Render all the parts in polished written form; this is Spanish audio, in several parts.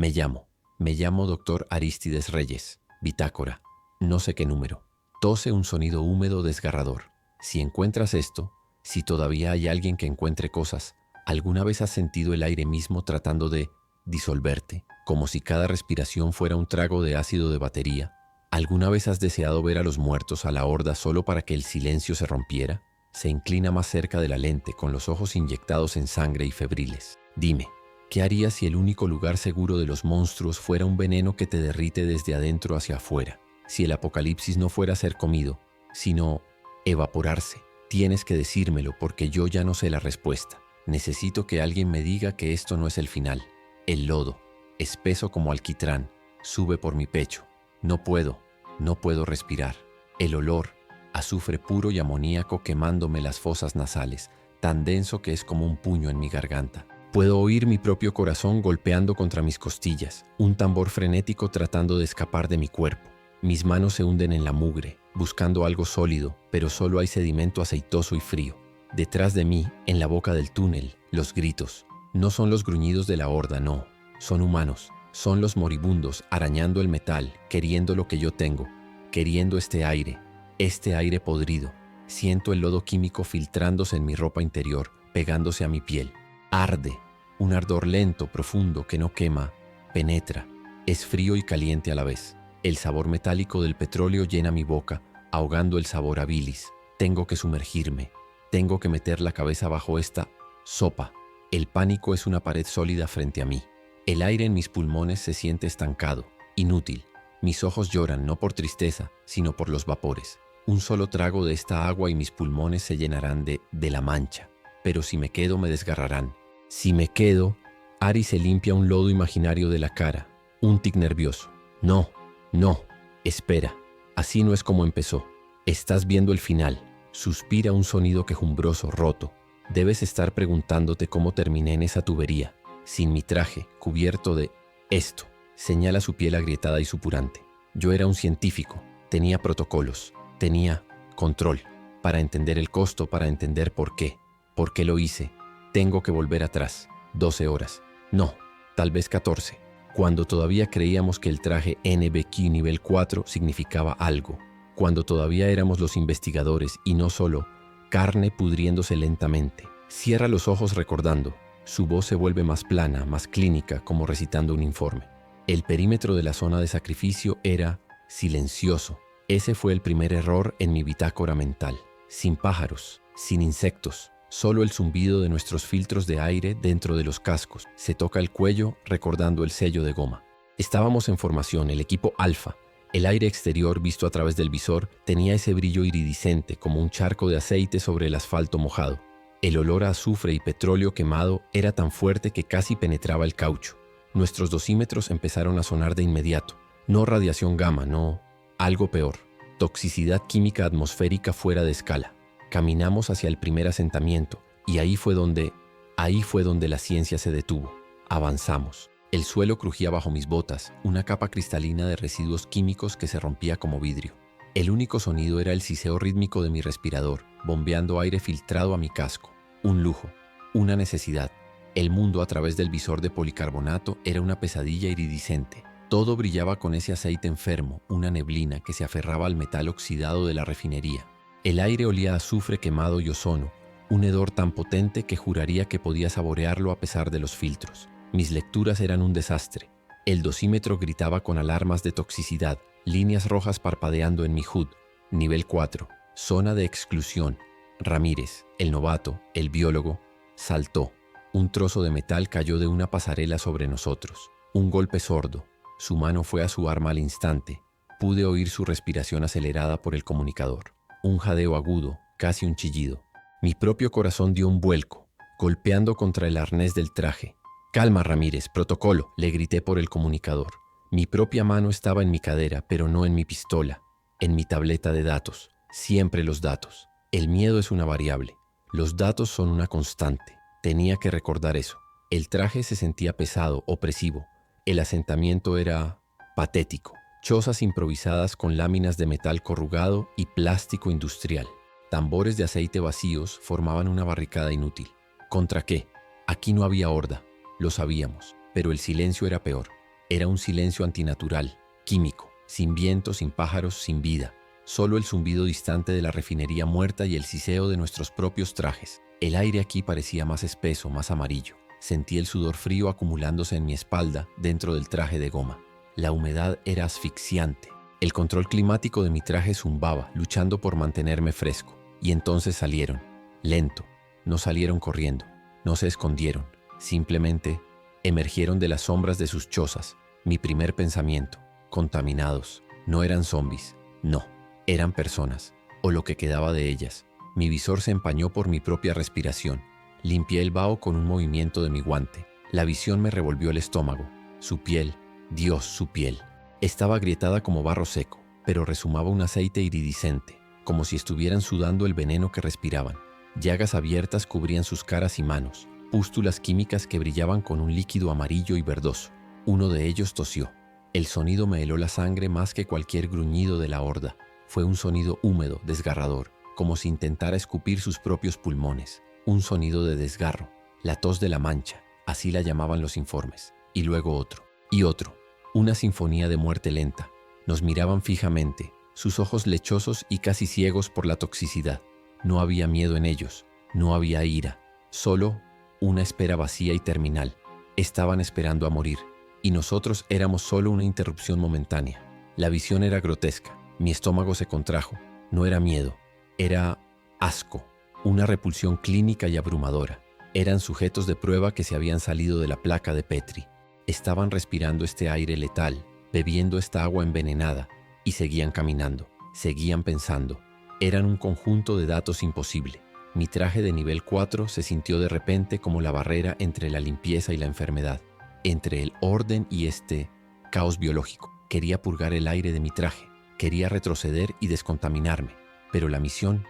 Me llamo doctor Arístides Reyes. Bitácora. No sé qué número. Tose un sonido húmedo desgarrador. Si encuentras esto, si todavía hay alguien que encuentre cosas, ¿alguna vez has sentido el aire mismo tratando de disolverte, como si cada respiración fuera un trago de ácido de batería? ¿Alguna vez has deseado ver a los muertos a la horda solo para que el silencio se rompiera? Se inclina más cerca de la lente, con los ojos inyectados en sangre y febriles. Dime, ¿qué harías si el único lugar seguro de los monstruos fuera un veneno que te derrite desde adentro hacia afuera? Si el apocalipsis no fuera ser comido, sino evaporarse. Tienes que decírmelo porque yo ya no sé la respuesta. Necesito que alguien me diga que esto no es el final. El lodo, espeso como alquitrán, sube por mi pecho. No puedo respirar. El olor, azufre puro y amoníaco quemándome las fosas nasales, tan denso que es como un puño en mi garganta. Puedo oír mi propio corazón golpeando contra mis costillas, un tambor frenético tratando de escapar de mi cuerpo. Mis manos se hunden en la mugre, buscando algo sólido, pero solo hay sedimento aceitoso y frío. Detrás de mí, en la boca del túnel, los gritos. No son los gruñidos de la horda, no. Son humanos. Son los moribundos arañando el metal, queriendo lo que yo tengo, queriendo este aire podrido. Siento el lodo químico filtrándose en mi ropa interior, pegándose a mi piel. Arde, un ardor lento, profundo, que no quema, penetra. Es frío y caliente a la vez. El sabor metálico del petróleo llena mi boca, ahogando el sabor a bilis. Tengo que sumergirme. Tengo que meter la cabeza bajo esta sopa. El pánico es una pared sólida frente a mí. El aire en mis pulmones se siente estancado, inútil. Mis ojos lloran no por tristeza, sino por los vapores. Un solo trago de esta agua y mis pulmones se llenarán de la mancha. Pero si me quedo, me desgarrarán. Si me quedo, Ari se limpia un lodo imaginario de la cara. Un tic nervioso. No, espera. Así no es como empezó. Estás viendo el final. Suspira un sonido quejumbroso, roto. Debes estar preguntándote cómo terminé en esa tubería. Sin mi traje, cubierto de esto. Señala su piel agrietada y supurante. Yo era un científico. Tenía protocolos. Tenía control. Para entender el costo, para entender por qué. ¿Por qué lo hice? Tengo que volver atrás. 12 horas. No, tal vez 14. Cuando todavía creíamos que el traje NBQ nivel 4 significaba algo. Cuando todavía éramos los investigadores y no solo carne pudriéndose lentamente. Cierra los ojos recordando. Su voz se vuelve más plana, más clínica, como recitando un informe. El perímetro de la zona de sacrificio era silencioso. Ese fue el primer error en mi bitácora mental. Sin pájaros, sin insectos, solo el zumbido de nuestros filtros de aire dentro de los cascos. Se toca el cuello recordando el sello de goma. Estábamos en formación, el equipo Alfa. El aire exterior visto a través del visor tenía ese brillo iridiscente como un charco de aceite sobre el asfalto mojado. El olor a azufre y petróleo quemado era tan fuerte que casi penetraba el caucho. Nuestros dosímetros empezaron a sonar de inmediato. No radiación gamma, no. Algo peor. Toxicidad química atmosférica fuera de escala. Caminamos hacia el primer asentamiento y ahí fue donde la ciencia se detuvo. Avanzamos. El suelo crujía bajo mis botas, una capa cristalina de residuos químicos que se rompía como vidrio. El único sonido era el siseo rítmico de mi respirador, bombeando aire filtrado a mi casco. Un lujo, una necesidad. El mundo a través del visor de policarbonato era una pesadilla iridiscente. Todo brillaba con ese aceite enfermo, una neblina que se aferraba al metal oxidado de la refinería. El aire olía a azufre quemado y ozono, un hedor tan potente que juraría que podía saborearlo a pesar de los filtros. Mis lecturas eran un desastre. El dosímetro gritaba con alarmas de toxicidad, líneas rojas parpadeando en mi HUD. Nivel 4, zona de exclusión. Ramírez, el novato, el biólogo, saltó. Un trozo de metal cayó de una pasarela sobre nosotros. Un golpe sordo. Su mano fue a su arma al instante. Pude oír su respiración acelerada por el comunicador. Un jadeo agudo, casi un chillido. Mi propio corazón dio un vuelco, golpeando contra el arnés del traje. «Calma, Ramírez, protocolo», le grité por el comunicador. Mi propia mano estaba en mi cadera, pero no en mi pistola, en mi tableta de datos. Siempre los datos. El miedo es una variable. Los datos son una constante. Tenía que recordar eso. El traje se sentía pesado, opresivo. El asentamiento era patético. Chozas improvisadas con láminas de metal corrugado y plástico industrial. Tambores de aceite vacíos formaban una barricada inútil. ¿Contra qué? Aquí no había horda. Lo sabíamos, pero el silencio era peor. Era un silencio antinatural, químico, sin viento, sin pájaros, sin vida. Solo el zumbido distante de la refinería muerta y el siseo de nuestros propios trajes. El aire aquí parecía más espeso, más amarillo. Sentí el sudor frío acumulándose en mi espalda dentro del traje de goma. La humedad era asfixiante. El control climático de mi traje zumbaba, luchando por mantenerme fresco. Y entonces salieron. Lento. No salieron corriendo. No se escondieron. Simplemente emergieron de las sombras de sus chozas. Mi primer pensamiento. Contaminados. No eran zombies. No. Eran personas. O lo que quedaba de ellas. Mi visor se empañó por mi propia respiración. Limpié el vaho con un movimiento de mi guante. La visión me revolvió el estómago. Su piel. Dios, su piel. Estaba agrietada como barro seco, pero resumaba un aceite iridiscente, como si estuvieran sudando el veneno que respiraban. Llagas abiertas cubrían sus caras y manos, pústulas químicas que brillaban con un líquido amarillo y verdoso. Uno de ellos tosió. El sonido me heló la sangre más que cualquier gruñido de la horda. Fue un sonido húmedo, desgarrador, como si intentara escupir sus propios pulmones. Un sonido de desgarro, la tos de la mancha, así la llamaban los informes. Y luego otro, y otro. Una sinfonía de muerte lenta. Nos miraban fijamente, sus ojos lechosos y casi ciegos por la toxicidad. No había miedo en ellos, no había ira, solo una espera vacía y terminal. Estaban esperando a morir, y nosotros éramos solo una interrupción momentánea. La visión era grotesca, mi estómago se contrajo. No era miedo, era asco, una repulsión clínica y abrumadora. Eran sujetos de prueba que se habían salido de la placa de Petri. Estaban respirando este aire letal, bebiendo esta agua envenenada, y seguían caminando, seguían pensando. Eran un conjunto de datos imposible. Mi traje de nivel 4 se sintió de repente como la barrera entre la limpieza y la enfermedad, entre el orden y este caos biológico. Quería purgar el aire de mi traje, quería retroceder y descontaminarme, pero la misión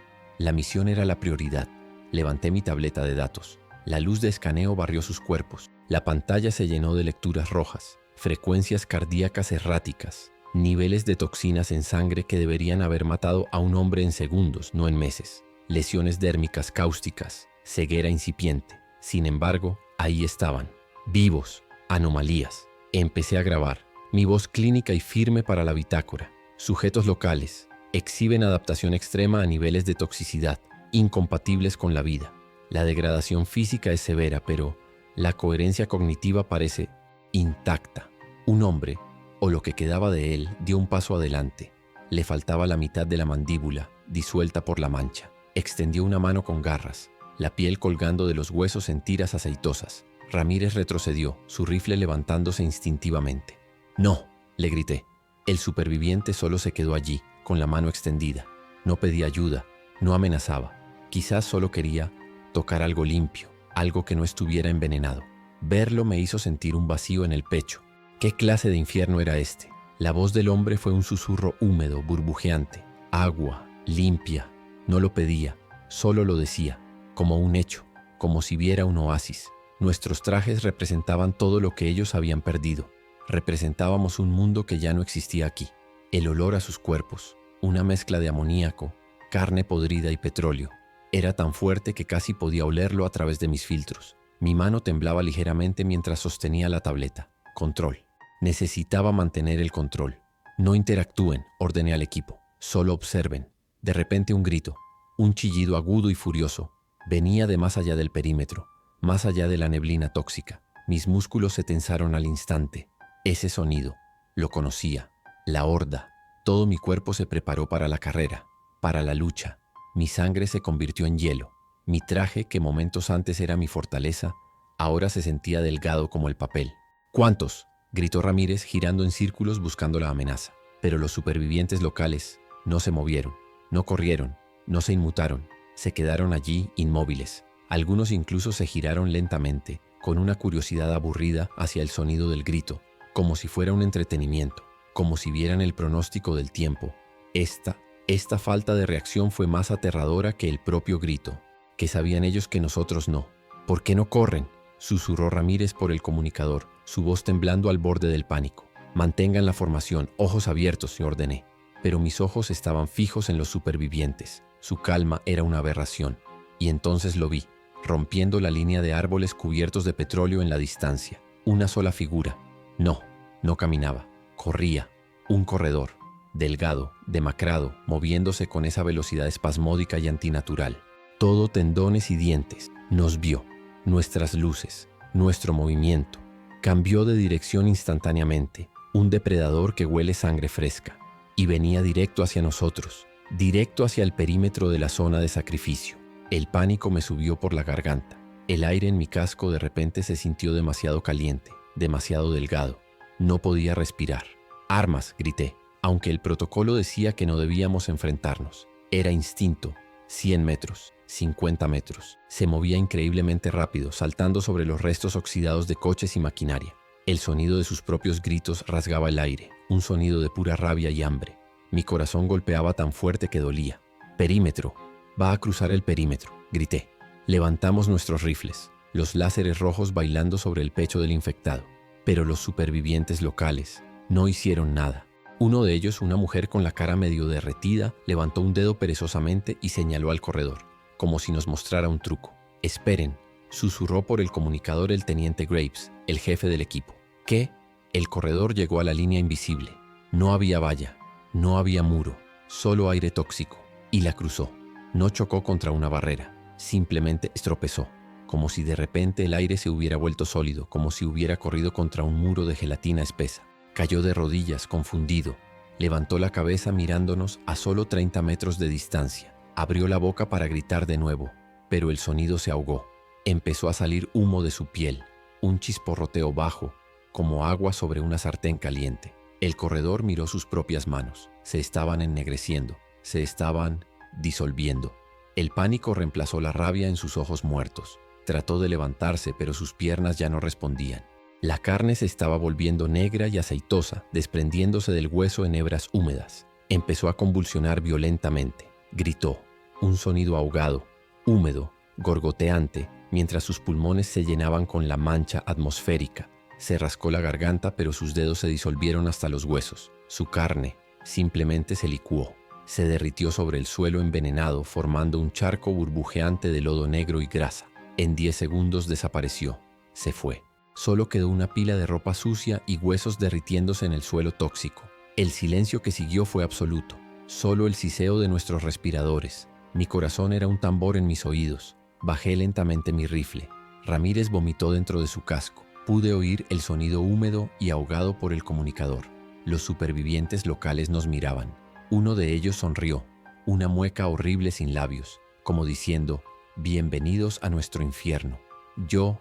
era la prioridad. Levanté mi tableta de datos. La luz de escaneo barrió sus cuerpos. La pantalla se llenó de lecturas rojas, frecuencias cardíacas erráticas, niveles de toxinas en sangre que deberían haber matado a un hombre en segundos, no en meses, lesiones dérmicas cáusticas, ceguera incipiente. Sin embargo, ahí estaban, vivos, anomalías. Empecé a grabar, mi voz clínica y firme para la bitácora. Sujetos locales, exhiben adaptación extrema a niveles de toxicidad, incompatibles con la vida. La degradación física es severa, pero la coherencia cognitiva parece intacta. Un hombre, o lo que quedaba de él, dio un paso adelante. Le faltaba la mitad de la mandíbula, disuelta por la mancha. Extendió una mano con garras, la piel colgando de los huesos en tiras aceitosas. Ramírez retrocedió, su rifle levantándose instintivamente. «¡No!», le grité. El superviviente solo se quedó allí, con la mano extendida. No pedía ayuda, no amenazaba. Quizás solo quería tocar algo limpio, algo que no estuviera envenenado. Verlo me hizo sentir un vacío en el pecho. ¿Qué clase de infierno era este? La voz del hombre fue un susurro húmedo, burbujeante. Agua, limpia. No lo pedía, solo lo decía, como un hecho, como si viera un oasis. Nuestros trajes representaban todo lo que ellos habían perdido. Representábamos un mundo que ya no existía aquí. El olor a sus cuerpos, una mezcla de amoníaco, carne podrida y petróleo. Era tan fuerte que casi podía olerlo a través de mis filtros. Mi mano temblaba ligeramente mientras sostenía la tableta. Control. Necesitaba mantener el control. No interactúen, ordené al equipo. Solo observen. De repente un grito, un chillido agudo y furioso. Venía de más allá del perímetro, más allá de la neblina tóxica. Mis músculos se tensaron al instante. Ese sonido, lo conocía. La horda. Todo mi cuerpo se preparó para la carrera, para la lucha. Mi sangre se convirtió en hielo. Mi traje, que momentos antes era mi fortaleza, ahora se sentía delgado como el papel. «¿Cuántos?», gritó Ramírez, girando en círculos buscando la amenaza. Pero los supervivientes locales no se movieron, no corrieron, no se inmutaron. Se quedaron allí inmóviles. Algunos incluso se giraron lentamente, con una curiosidad aburrida hacia el sonido del grito, como si fuera un entretenimiento, como si vieran el pronóstico del tiempo. Esta falta de reacción fue más aterradora que el propio grito. ¿Qué sabían ellos que nosotros no? «¿Por qué no corren?», susurró Ramírez por el comunicador, su voz temblando al borde del pánico. «Mantengan la formación, ojos abiertos», le ordené. Pero mis ojos estaban fijos en los supervivientes. Su calma era una aberración. Y entonces lo vi, rompiendo la línea de árboles cubiertos de petróleo en la distancia. Una sola figura. No, No caminaba, corría. Un corredor, delgado, demacrado, moviéndose con esa velocidad espasmódica y antinatural. Todo tendones y dientes. Nos vio. Nuestras luces, nuestro movimiento. Cambió de dirección instantáneamente. Un depredador que huele sangre fresca. Y venía directo hacia nosotros, directo hacia el perímetro de la zona de sacrificio. El pánico me subió por la garganta. El aire en mi casco de repente se sintió demasiado caliente, demasiado delgado. No podía respirar. «Armas», grité, aunque el protocolo decía que no debíamos enfrentarnos. Era instinto. 100 metros, 50 metros. Se movía increíblemente rápido, saltando sobre los restos oxidados de coches y maquinaria. El sonido de sus propios gritos rasgaba el aire, un sonido de pura rabia y hambre. Mi corazón golpeaba tan fuerte que dolía. «Perímetro. Va a cruzar el perímetro», grité. Levantamos nuestros rifles, los láseres rojos bailando sobre el pecho del infectado. Pero los supervivientes locales no hicieron nada. Uno de ellos, una mujer con la cara medio derretida, levantó un dedo perezosamente y señaló al corredor, como si nos mostrara un truco. «Esperen», susurró por el comunicador el teniente Graves, el jefe del equipo. ¿Qué? El corredor llegó a la línea invisible. No había valla, no había muro, solo aire tóxico. Y la cruzó. No chocó contra una barrera. Simplemente tropezó, como si de repente el aire se hubiera vuelto sólido, como si hubiera corrido contra un muro de gelatina espesa. Cayó de rodillas, confundido. Levantó la cabeza mirándonos a solo 30 metros de distancia. Abrió la boca para gritar de nuevo, pero el sonido se ahogó. Empezó a salir humo de su piel, un chisporroteo bajo, como agua sobre una sartén caliente. El corredor miró sus propias manos. Se estaban ennegreciendo, se estaban disolviendo. El pánico reemplazó la rabia en sus ojos muertos. Trató de levantarse, pero sus piernas ya no respondían. La carne se estaba volviendo negra y aceitosa, desprendiéndose del hueso en hebras húmedas. Empezó a convulsionar violentamente. Gritó, un sonido ahogado, húmedo, gorgoteante, mientras sus pulmones se llenaban con la mancha atmosférica. Se rascó la garganta, pero sus dedos se disolvieron hasta los huesos. Su carne simplemente se licuó. Se derritió sobre el suelo envenenado, formando un charco burbujeante de lodo negro y grasa. En 10 segundos desapareció. Se fue. Solo quedó una pila de ropa sucia y huesos derritiéndose en el suelo tóxico. El silencio que siguió fue absoluto. Solo el siseo de nuestros respiradores. Mi corazón era un tambor en mis oídos. Bajé lentamente mi rifle. Ramírez vomitó dentro de su casco. Pude oír el sonido húmedo y ahogado por el comunicador. Los supervivientes locales nos miraban. Uno de ellos sonrió, una mueca horrible sin labios, como diciendo, «Bienvenidos a nuestro infierno». Yo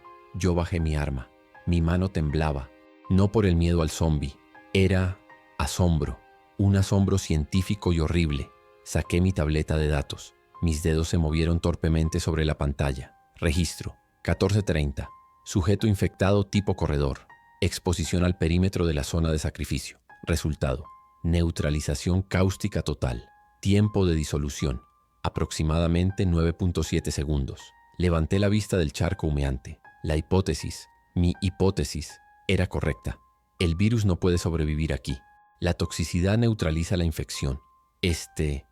bajé mi arma. Mi mano temblaba, no por el miedo al zombi. Era asombro, un asombro científico y horrible. Saqué mi tableta de datos. Mis dedos se movieron torpemente sobre la pantalla. Registro, 14:30. Sujeto infectado tipo corredor. Exposición al perímetro de la zona de sacrificio. Resultado. Neutralización cáustica total. Tiempo de disolución. Aproximadamente 9.7 segundos. Levanté la vista del charco humeante. Mi hipótesis, era correcta. El virus no puede sobrevivir aquí. La toxicidad neutraliza la infección. Este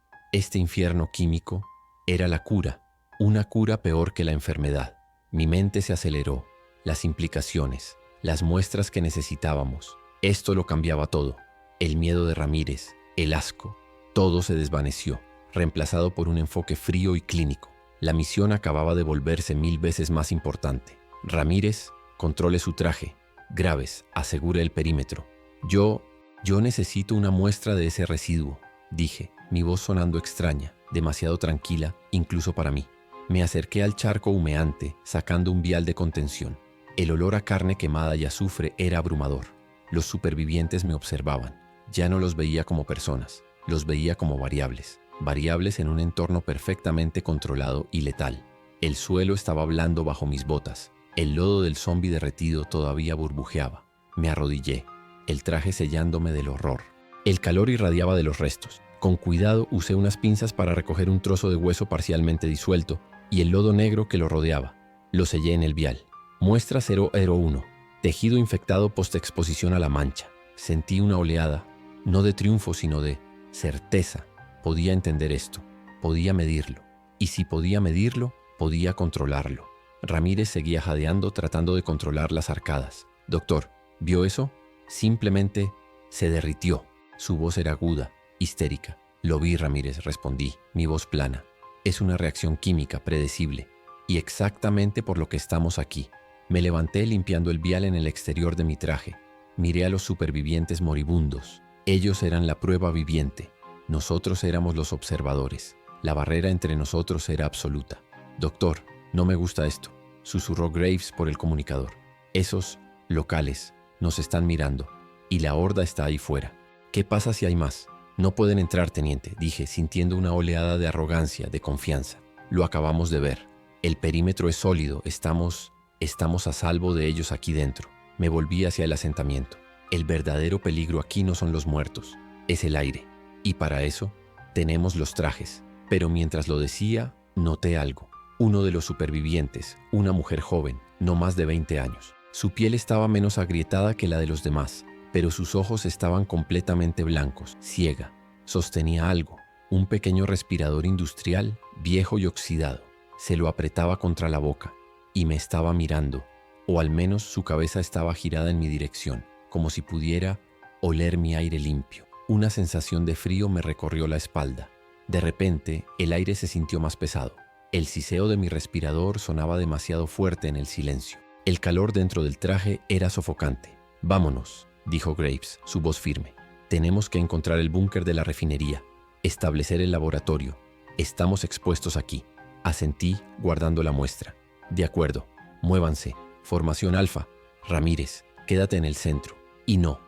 infierno químico era la cura. Una cura peor que la enfermedad. Mi mente se aceleró. Las implicaciones, las muestras que necesitábamos. Esto lo cambiaba todo. El miedo de Ramírez, el asco, todo se desvaneció, reemplazado por un enfoque frío y clínico. La misión acababa de volverse 1000 veces más importante. Ramírez, controle su traje. Graves, asegure el perímetro. Yo necesito una muestra de ese residuo, dije, mi voz sonando extraña, demasiado tranquila, incluso para mí. Me acerqué al charco humeante, sacando un vial de contención. El olor a carne quemada y azufre era abrumador. Los supervivientes me observaban. Ya no los veía como personas, los veía como variables en un entorno perfectamente controlado y letal. El suelo estaba blando bajo mis botas. El lodo del zombi derretido todavía burbujeaba. Me arrodillé, el traje sellándome del horror. El calor irradiaba de los restos. Con cuidado usé unas pinzas para recoger un trozo de hueso parcialmente disuelto y el lodo negro que lo rodeaba. Lo sellé en el vial. Muestra 001. Tejido infectado postexposición a la mancha. Sentí una oleada, no de triunfo sino de certeza. Podía entender esto, podía medirlo. Y si podía medirlo, podía controlarlo. Ramírez seguía jadeando tratando de controlar las arcadas. «Doctor, ¿vio eso?» Simplemente se derritió. Su voz era aguda, histérica. Lo vi, Ramírez, respondí, mi voz plana. Es una reacción química predecible. Y exactamente por lo que estamos aquí. Me levanté limpiando el vial en el exterior de mi traje. Miré a los supervivientes moribundos. Ellos eran la prueba viviente. Nosotros éramos los observadores. La barrera entre nosotros era absoluta. Doctor, no me gusta esto, susurró Graves por el comunicador. Esos locales nos están mirando y la horda está ahí fuera. ¿Qué pasa si hay más? No pueden entrar, teniente, dije, sintiendo una oleada de arrogancia, de confianza. Lo acabamos de ver. El perímetro es sólido, estamos a salvo de ellos aquí dentro. Me volví hacia el asentamiento. El verdadero peligro aquí no son los muertos, es el aire. Y para eso tenemos los trajes. Pero mientras lo decía, noté algo. Uno de los supervivientes, una mujer joven, no más de 20 años. Su piel estaba menos agrietada que la de los demás, pero sus ojos estaban completamente blancos, ciega. Sostenía algo, un pequeño respirador industrial, viejo y oxidado. Se lo apretaba contra la boca y me estaba mirando, o al menos su cabeza estaba girada en mi dirección, como si pudiera oler mi aire limpio. Una sensación de frío me recorrió la espalda. De repente, el aire se sintió más pesado. El siseo de mi respirador sonaba demasiado fuerte en el silencio. El calor dentro del traje era sofocante. Vámonos, dijo Graves, su voz firme. Tenemos que encontrar el búnker de la refinería, establecer el laboratorio. Estamos expuestos aquí. Asentí, guardando la muestra. De acuerdo, muévanse. Formación Alfa. Ramírez, quédate en el centro. Y no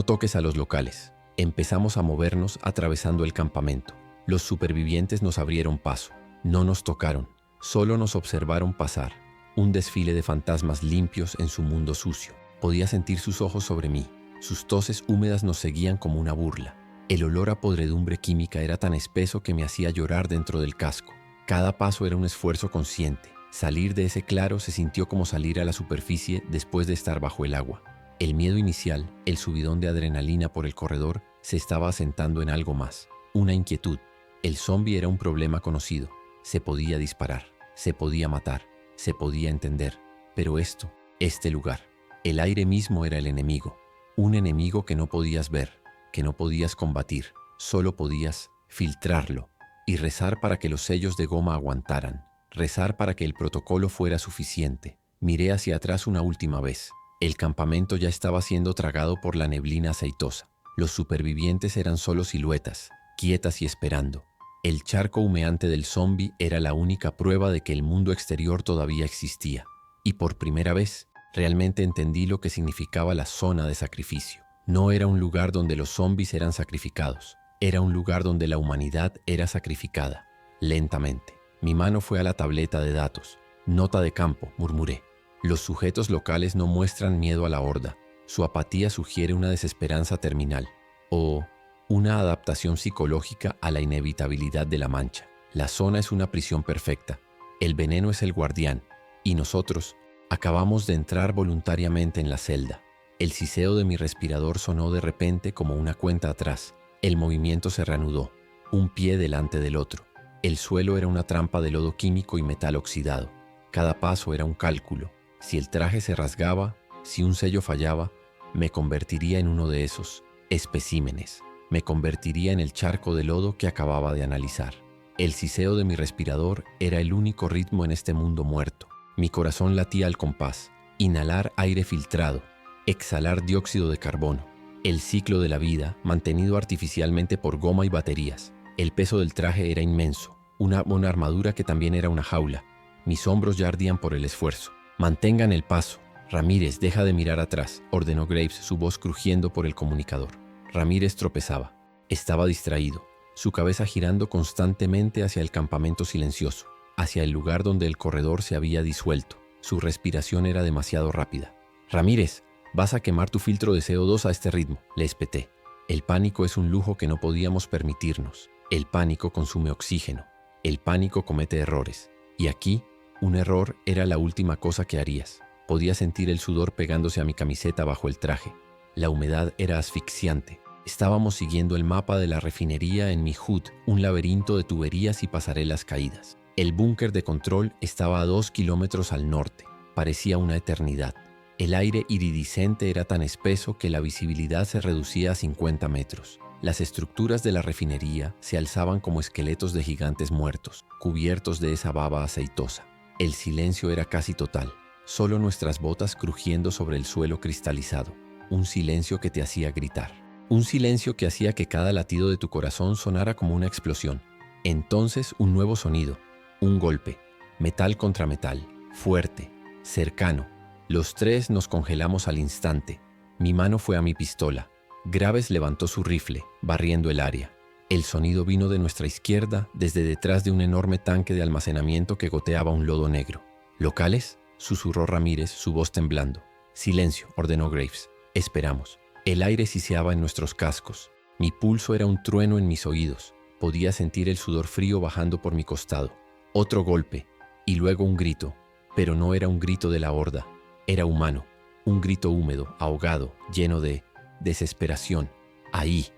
toques a los locales. Empezamos a movernos atravesando el campamento. Los supervivientes nos abrieron paso. No nos tocaron, solo nos observaron pasar. Un desfile de fantasmas limpios en su mundo sucio. Podía sentir sus ojos sobre mí. Sus toses húmedas nos seguían como una burla. El olor a podredumbre química era tan espeso que me hacía llorar dentro del casco. Cada paso era un esfuerzo consciente. Salir de ese claro se sintió como salir a la superficie después de estar bajo el agua. El miedo inicial, el subidón de adrenalina por el corredor, se estaba asentando en algo más. Una inquietud. El zombie era un problema conocido. Se podía disparar, se podía matar, se podía entender. Pero este lugar, el aire mismo era el enemigo. Un enemigo que no podías ver, que no podías combatir. Solo podías filtrarlo y rezar para que los sellos de goma aguantaran. Rezar para que el protocolo fuera suficiente. Miré hacia atrás una última vez. El campamento ya estaba siendo tragado por la neblina aceitosa. Los supervivientes eran solo siluetas, quietas y esperando. El charco humeante del zombi era la única prueba de que el mundo exterior todavía existía. Y por primera vez, realmente entendí lo que significaba la zona de sacrificio. No era un lugar donde los zombis eran sacrificados. Era un lugar donde la humanidad era sacrificada. Lentamente. Mi mano fue a la tableta de datos. Nota de campo, murmuré. Los sujetos locales no muestran miedo a la horda. Su apatía sugiere una desesperanza terminal. O una adaptación psicológica a la inevitabilidad de la mancha. La zona es una prisión perfecta. El veneno es el guardián. Y nosotros acabamos de entrar voluntariamente en la celda. El siseo de mi respirador sonó de repente como una cuenta atrás. El movimiento se reanudó, un pie delante del otro. El suelo era una trampa de lodo químico y metal oxidado. Cada paso era un cálculo. Si el traje se rasgaba, si un sello fallaba, me convertiría en uno de esos especímenes. Me convertiría en el charco de lodo que acababa de analizar. El siseo de mi respirador era el único ritmo en este mundo muerto. Mi corazón latía al compás. Inhalar aire filtrado, exhalar dióxido de carbono. El ciclo de la vida, mantenido artificialmente por goma y baterías. El peso del traje era inmenso. Una armadura que también era una jaula. Mis hombros ya ardían por el esfuerzo. Mantengan el paso. Ramírez, deja de mirar atrás, ordenó Graves, su voz crujiendo por el comunicador. Ramírez tropezaba. Estaba distraído, su cabeza girando constantemente hacia el campamento silencioso, hacia el lugar donde el corredor se había disuelto. Su respiración era demasiado rápida. Ramírez, vas a quemar tu filtro de CO2 a este ritmo, le espeté. El pánico es un lujo que no podíamos permitirnos. El pánico consume oxígeno. El pánico comete errores. Y aquí, un error era la última cosa que harías. Podía sentir el sudor pegándose a mi camiseta bajo el traje. La humedad era asfixiante. Estábamos siguiendo el mapa de la refinería en mi HUD, un laberinto de tuberías y pasarelas caídas. El búnker de control estaba a 2 kilómetros al norte. Parecía una eternidad. El aire iridiscente era tan espeso que la visibilidad se reducía a 50 metros. Las estructuras de la refinería se alzaban como esqueletos de gigantes muertos, cubiertos de esa baba aceitosa. El silencio era casi total, solo nuestras botas crujiendo sobre el suelo cristalizado. Un silencio que te hacía gritar. Un silencio que hacía que cada latido de tu corazón sonara como una explosión. Entonces un nuevo sonido, un golpe, metal contra metal, fuerte, cercano. Los tres nos congelamos al instante. Mi mano fue a mi pistola. Graves levantó su rifle, barriendo el área. El sonido vino de nuestra izquierda, desde detrás de un enorme tanque de almacenamiento que goteaba un lodo negro. ¿Locales?, susurró Ramírez, su voz temblando. Silencio, ordenó Graves. Esperamos. El aire siseaba en nuestros cascos. Mi pulso era un trueno en mis oídos. Podía sentir el sudor frío bajando por mi costado. Otro golpe, y luego un grito. Pero no era un grito de la horda. Era humano. Un grito húmedo, ahogado, lleno de desesperación. Ahí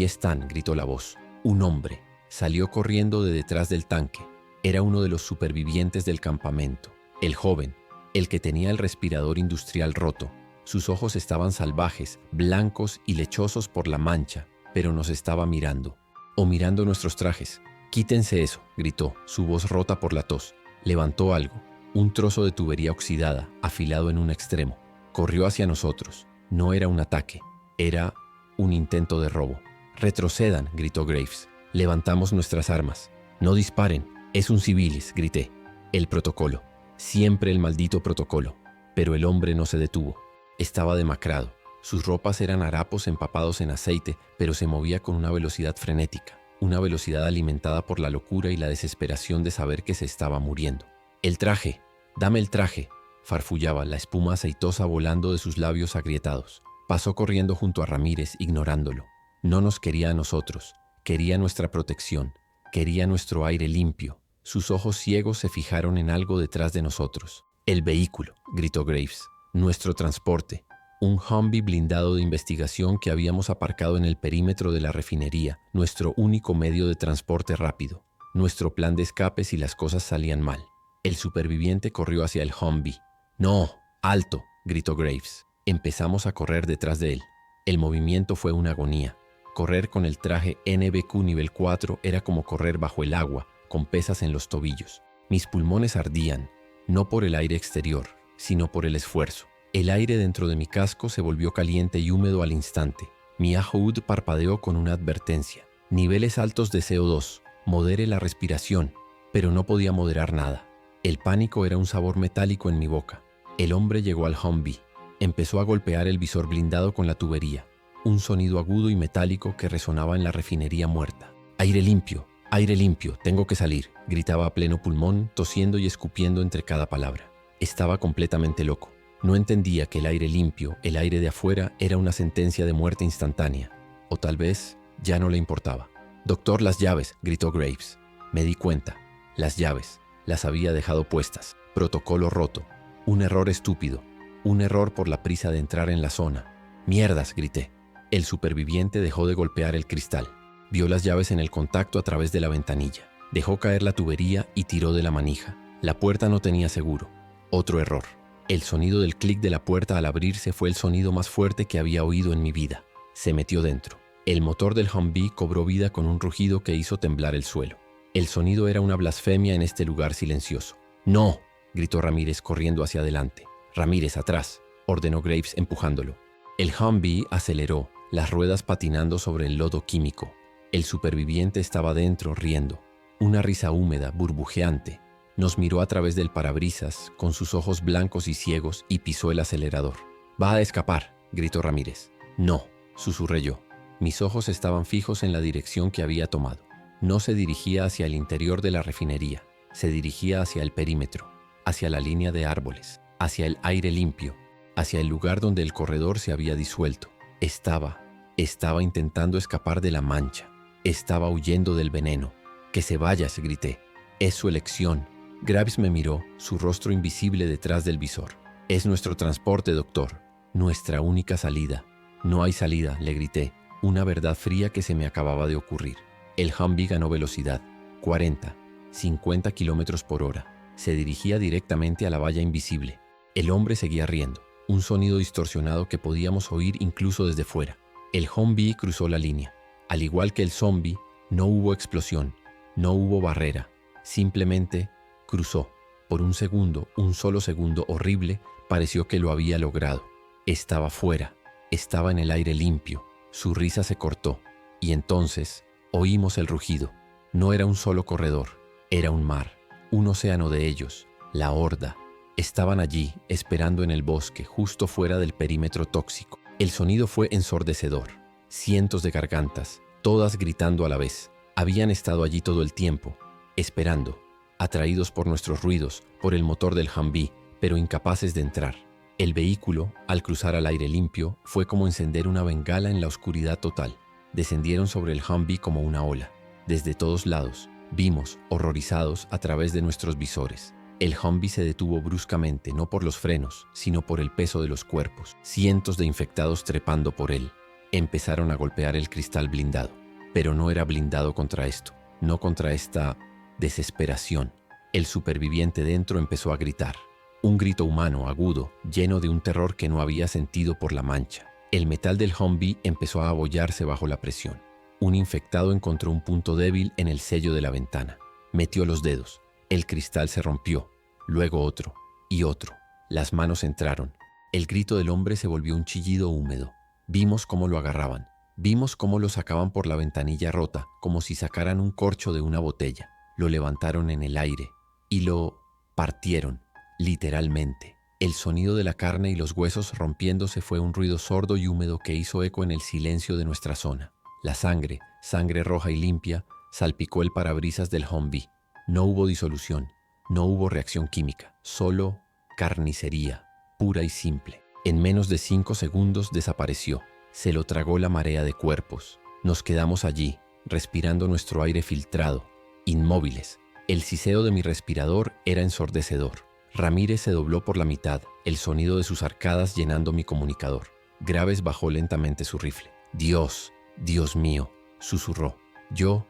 están, gritó la voz. Un hombre. Salió corriendo de detrás del tanque. Era uno de los supervivientes del campamento. El joven, el que tenía el respirador industrial roto. Sus ojos estaban salvajes, blancos y lechosos por la mancha, pero nos estaba mirando. O mirando nuestros trajes. «Quítense eso», gritó, su voz rota por la tos. Levantó algo, un trozo de tubería oxidada, afilado en un extremo. Corrió hacia nosotros. No era un ataque, era un intento de robo. «Retrocedan», gritó Graves. Levantamos nuestras armas. «No disparen, es un civiles», grité. El protocolo. Siempre el maldito protocolo. Pero el hombre no se detuvo. Estaba demacrado. Sus ropas eran harapos empapados en aceite, pero se movía con una velocidad frenética, una velocidad alimentada por la locura y la desesperación de saber que se estaba muriendo. «El traje, dame el traje», farfullaba, la espuma aceitosa volando de sus labios agrietados. Pasó corriendo junto a Ramírez, ignorándolo. No nos quería a nosotros, quería nuestra protección, quería nuestro aire limpio. Sus ojos ciegos se fijaron en algo detrás de nosotros. «El vehículo», gritó Graves. «Nuestro transporte». Un Humvee blindado de investigación que habíamos aparcado en el perímetro de la refinería, nuestro único medio de transporte rápido, nuestro plan de escape si las cosas salían mal. El superviviente corrió hacia el Humvee. «No, alto», gritó Graves. Empezamos a correr detrás de él. El movimiento fue una agonía. Correr con el traje NBQ nivel 4 era como correr bajo el agua, con pesas en los tobillos. Mis pulmones ardían, no por el aire exterior, sino por el esfuerzo. El aire dentro de mi casco se volvió caliente y húmedo al instante. Mi HUD parpadeó con una advertencia. Niveles altos de CO2, modere la respiración, pero no podía moderar nada. El pánico era un sabor metálico en mi boca. El hombre llegó al Humvee. Empezó a golpear el visor blindado con la tubería. Un sonido agudo y metálico que resonaba en la refinería muerta. «Aire limpio, tengo que salir», gritaba a pleno pulmón, tosiendo y escupiendo entre cada palabra. Estaba completamente loco. No entendía que el aire limpio, el aire de afuera, era una sentencia de muerte instantánea. O tal vez ya no le importaba. «Doctor, las llaves», gritó Graves. Me di cuenta. Las llaves. Las había dejado puestas. Protocolo roto. Un error estúpido. Un error por la prisa de entrar en la zona. «¡Mierdas!», grité. El superviviente dejó de golpear el cristal. Vio las llaves en el contacto a través de la ventanilla. Dejó caer la tubería y tiró de la manija. La puerta no tenía seguro. Otro error. El sonido del clic de la puerta al abrirse fue el sonido más fuerte que había oído en mi vida. Se metió dentro. El motor del Humvee cobró vida con un rugido que hizo temblar el suelo. El sonido era una blasfemia en este lugar silencioso. «¡No!», gritó Ramírez corriendo hacia adelante. «Ramírez, atrás», ordenó Graves empujándolo. El Humvee aceleró, las ruedas patinando sobre el lodo químico. El superviviente estaba dentro, riendo. Una risa húmeda, burbujeante. Nos miró a través del parabrisas, con sus ojos blancos y ciegos, y pisó el acelerador. «Va a escapar», gritó Ramírez. «No», susurré yo. Mis ojos estaban fijos en la dirección que había tomado. No se dirigía hacia el interior de la refinería, se dirigía hacia el perímetro, hacia la línea de árboles, hacia el aire limpio, hacia el lugar donde el corredor se había disuelto. Estaba intentando escapar de la mancha. Estaba huyendo del veneno. «Que se vaya», grité. «Es su elección». Graves me miró, su rostro invisible detrás del visor. «Es nuestro transporte, doctor. Nuestra única salida». «No hay salida», le grité, una verdad fría que se me acababa de ocurrir. El Humvee ganó velocidad. 40, 50 kilómetros por hora. Se dirigía directamente a la valla invisible. El hombre seguía riendo. un sonido distorsionado que podíamos oír incluso desde fuera. El Humvee cruzó la línea. Al igual que el zombie, no hubo explosión, no hubo barrera, simplemente cruzó. Por un segundo, un solo segundo horrible, pareció que lo había logrado. Estaba fuera, estaba en el aire limpio, su risa se cortó, y entonces oímos el rugido. No era un solo corredor, era un mar, un océano de ellos, la horda. Estaban allí, esperando en el bosque, justo fuera del perímetro tóxico. El sonido fue ensordecedor. Cientos de gargantas, todas gritando a la vez. Habían estado allí todo el tiempo, esperando, atraídos por nuestros ruidos, por el motor del Humvee, pero incapaces de entrar. El vehículo, al cruzar al aire limpio, fue como encender una bengala en la oscuridad total. Descendieron sobre el Humvee como una ola. Desde todos lados, vimos, horrorizados, a través de nuestros visores. El Humvee se detuvo bruscamente, no por los frenos, sino por el peso de los cuerpos, cientos de infectados trepando por él. Empezaron a golpear el cristal blindado, pero no era blindado contra esto, no contra esta desesperación. El superviviente dentro empezó a gritar, un grito humano, agudo, lleno de un terror que no había sentido por la mancha. El metal del Humvee empezó a abollarse bajo la presión. Un infectado encontró un punto débil en el sello de la ventana. Metió los dedos. El cristal se rompió, luego otro y otro. Las manos entraron. El grito del hombre se volvió un chillido húmedo. Vimos cómo lo agarraban. Vimos cómo lo sacaban por la ventanilla rota, como si sacaran un corcho de una botella. Lo levantaron en el aire y lo partieron, literalmente. El sonido de la carne y los huesos rompiéndose fue un ruido sordo y húmedo que hizo eco en el silencio de nuestra zona. La sangre, sangre roja y limpia, salpicó el parabrisas del Humvee. No hubo disolución, no hubo reacción química, solo carnicería, pura y simple. En menos de 5 segundos desapareció. Se lo tragó la marea de cuerpos. Nos quedamos allí, respirando nuestro aire filtrado, inmóviles. El siseo de mi respirador era ensordecedor. Ramírez se dobló por la mitad, el sonido de sus arcadas llenando mi comunicador. Graves bajó lentamente su rifle. Dios, Dios mío, susurró. Yo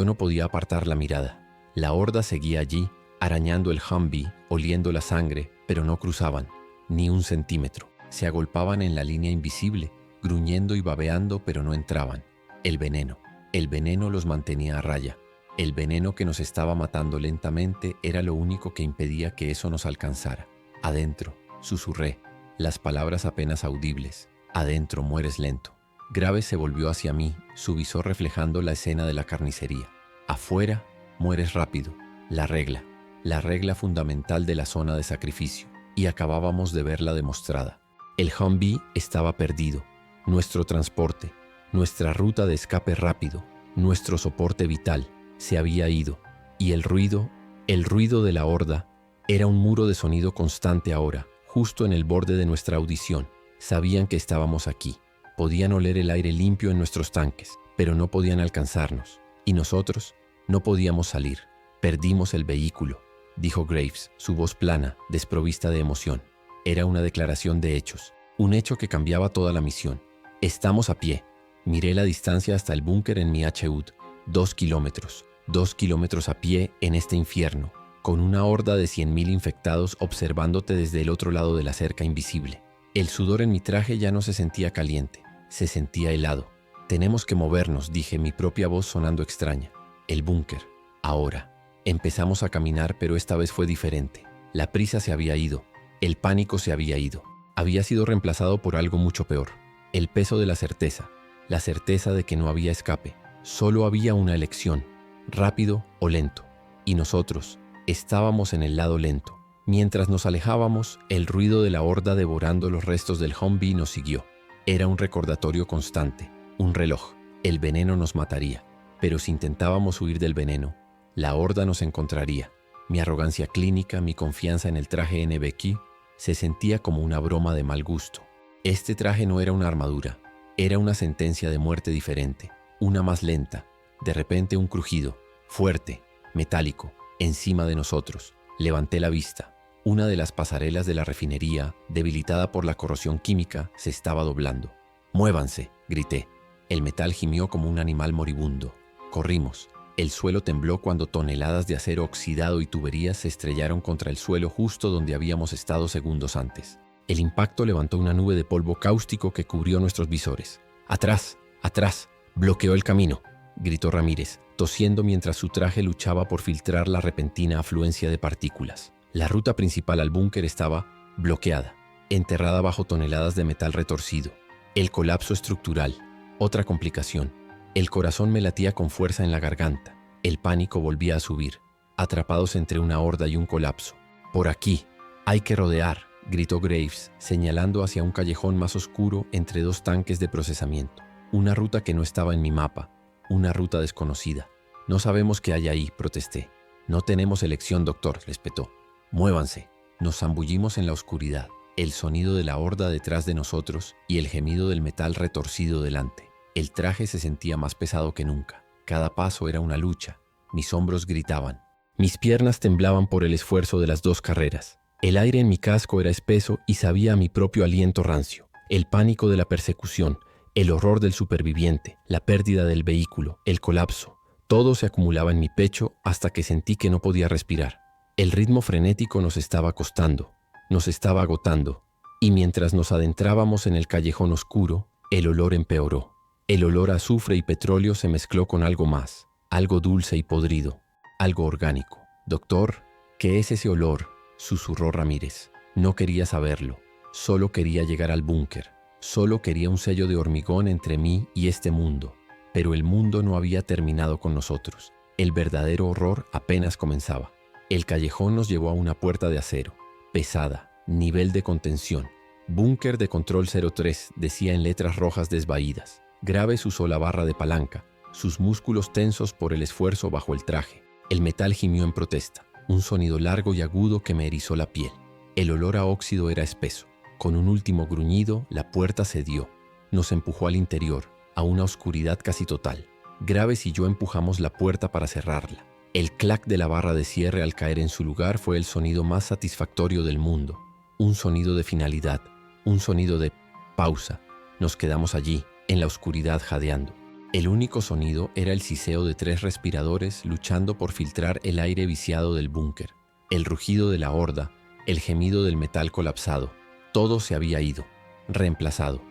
no podía apartar la mirada. La horda seguía allí, arañando el Humvee, oliendo la sangre, pero no cruzaban, ni un centímetro. Se agolpaban en la línea invisible, gruñendo y babeando, pero no entraban. El veneno los mantenía a raya. El veneno que nos estaba matando lentamente era lo único que impedía que eso nos alcanzara. Adentro, susurré, las palabras apenas audibles. Adentro mueres lento. Graves se volvió hacia mí, su visor reflejando la escena de la carnicería. Afuera, mueres rápido. La regla fundamental de la zona de sacrificio. Y acabábamos de verla demostrada. El Humvee estaba perdido. Nuestro transporte, nuestra ruta de escape rápido, nuestro soporte vital, se había ido. Y el ruido de la horda, era un muro de sonido constante ahora, justo en el borde de nuestra audición. Sabían que estábamos aquí. Podían oler el aire limpio en nuestros tanques, pero no podían alcanzarnos. Y nosotros no podíamos salir. Perdimos el vehículo, dijo Graves, su voz plana, desprovista de emoción. Era una declaración de hechos, un hecho que cambiaba toda la misión. Estamos a pie. Miré la distancia hasta el búnker en mi HUD. 2 kilómetros. 2 kilómetros a pie en este infierno, con una horda de 100.000 infectados observándote desde el otro lado de la cerca invisible. El sudor en mi traje ya no se sentía caliente, se sentía helado. Tenemos que movernos, dije, mi propia voz sonando extraña. El búnker. Ahora. Empezamos a caminar, pero esta vez fue diferente. La prisa se había ido. El pánico se había ido. Había sido reemplazado por algo mucho peor. El peso de la certeza de que no había escape. Solo había una elección, rápido o lento. Y nosotros estábamos en el lado lento. Mientras nos alejábamos, el ruido de la horda devorando los restos del Humvee nos siguió. Era un recordatorio constante, un reloj. El veneno nos mataría. Pero si intentábamos huir del veneno, la horda nos encontraría. Mi arrogancia clínica, mi confianza en el traje NBQ, se sentía como una broma de mal gusto. Este traje no era una armadura, era una sentencia de muerte diferente, una más lenta. De repente un crujido, fuerte, metálico, encima de nosotros. Levanté la vista. Una de las pasarelas de la refinería, debilitada por la corrosión química, se estaba doblando. ¡Muévanse!, grité. El metal gimió como un animal moribundo. Corrimos. El suelo tembló cuando toneladas de acero oxidado y tuberías se estrellaron contra el suelo justo donde habíamos estado segundos antes. El impacto levantó una nube de polvo cáustico que cubrió nuestros visores. ¡Atrás! ¡Atrás! ¡Bloqueó el camino!, gritó Ramírez, tosiendo mientras su traje luchaba por filtrar la repentina afluencia de partículas. La ruta principal al búnker estaba bloqueada, enterrada bajo toneladas de metal retorcido. El colapso estructural. Otra complicación. El corazón me latía con fuerza en la garganta. El pánico volvía a subir, atrapados entre una horda y un colapso. «Por aquí. Hay que rodear», gritó Graves, señalando hacia un callejón más oscuro entre dos tanques de procesamiento. Una ruta que no estaba en mi mapa. Una ruta desconocida. «No sabemos qué hay ahí», protesté. «No tenemos elección, doctor», respetó. «Muévanse». Nos zambullimos en la oscuridad, el sonido de la horda detrás de nosotros y el gemido del metal retorcido delante. El traje se sentía más pesado que nunca. Cada paso era una lucha. Mis hombros gritaban. Mis piernas temblaban por el esfuerzo de las dos carreras. El aire en mi casco era espeso y sabía a mi propio aliento rancio. El pánico de la persecución, el horror del superviviente, la pérdida del vehículo, el colapso. Todo se acumulaba en mi pecho hasta que sentí que no podía respirar. El ritmo frenético nos estaba costando, nos estaba agotando, y mientras nos adentrábamos en el callejón oscuro, el olor empeoró. El olor a azufre y petróleo se mezcló con algo más, algo dulce y podrido, algo orgánico. «Doctor, ¿qué es ese olor?», susurró Ramírez. No quería saberlo, solo quería llegar al búnker, solo quería un sello de hormigón entre mí y este mundo. Pero el mundo no había terminado con nosotros. El verdadero horror apenas comenzaba. El callejón nos llevó a una puerta de acero, pesada, nivel de contención. «Búnker de control 03», decía en letras rojas desvaídas. Graves usó la barra de palanca, sus músculos tensos por el esfuerzo bajo el traje. El metal gimió en protesta, un sonido largo y agudo que me erizó la piel. El olor a óxido era espeso. Con un último gruñido, la puerta cedió. Nos empujó al interior, a una oscuridad casi total. Graves y yo empujamos la puerta para cerrarla. El clac de la barra de cierre al caer en su lugar fue el sonido más satisfactorio del mundo. Un sonido de finalidad, un sonido de pausa. Nos quedamos allí, en la oscuridad jadeando. El único sonido era el siseo de 3 respiradores luchando por filtrar el aire viciado del búnker. El rugido de la horda, el gemido del metal colapsado. Todo se había ido, reemplazado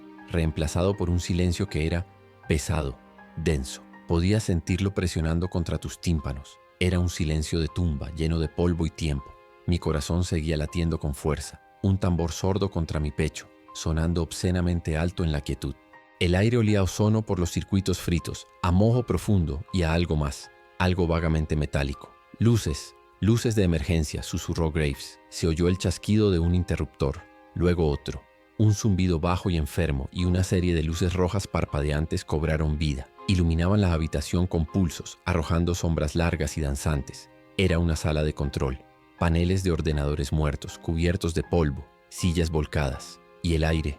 por un silencio que era pesado, denso. Podías sentirlo presionando contra tus tímpanos. Era un silencio de tumba, lleno de polvo y tiempo. Mi corazón seguía latiendo con fuerza, un tambor sordo contra mi pecho, sonando obscenamente alto en la quietud. El aire olía a ozono por los circuitos fritos, a moho profundo y a algo más, algo vagamente metálico. «Luces, luces de emergencia», susurró Graves. Se oyó el chasquido de un interruptor, luego otro. Un zumbido bajo y enfermo y una serie de luces rojas parpadeantes cobraron vida. Iluminaban la habitación con pulsos, arrojando sombras largas y danzantes. Era una sala de control. Paneles de ordenadores muertos, cubiertos de polvo, sillas volcadas. Y el aire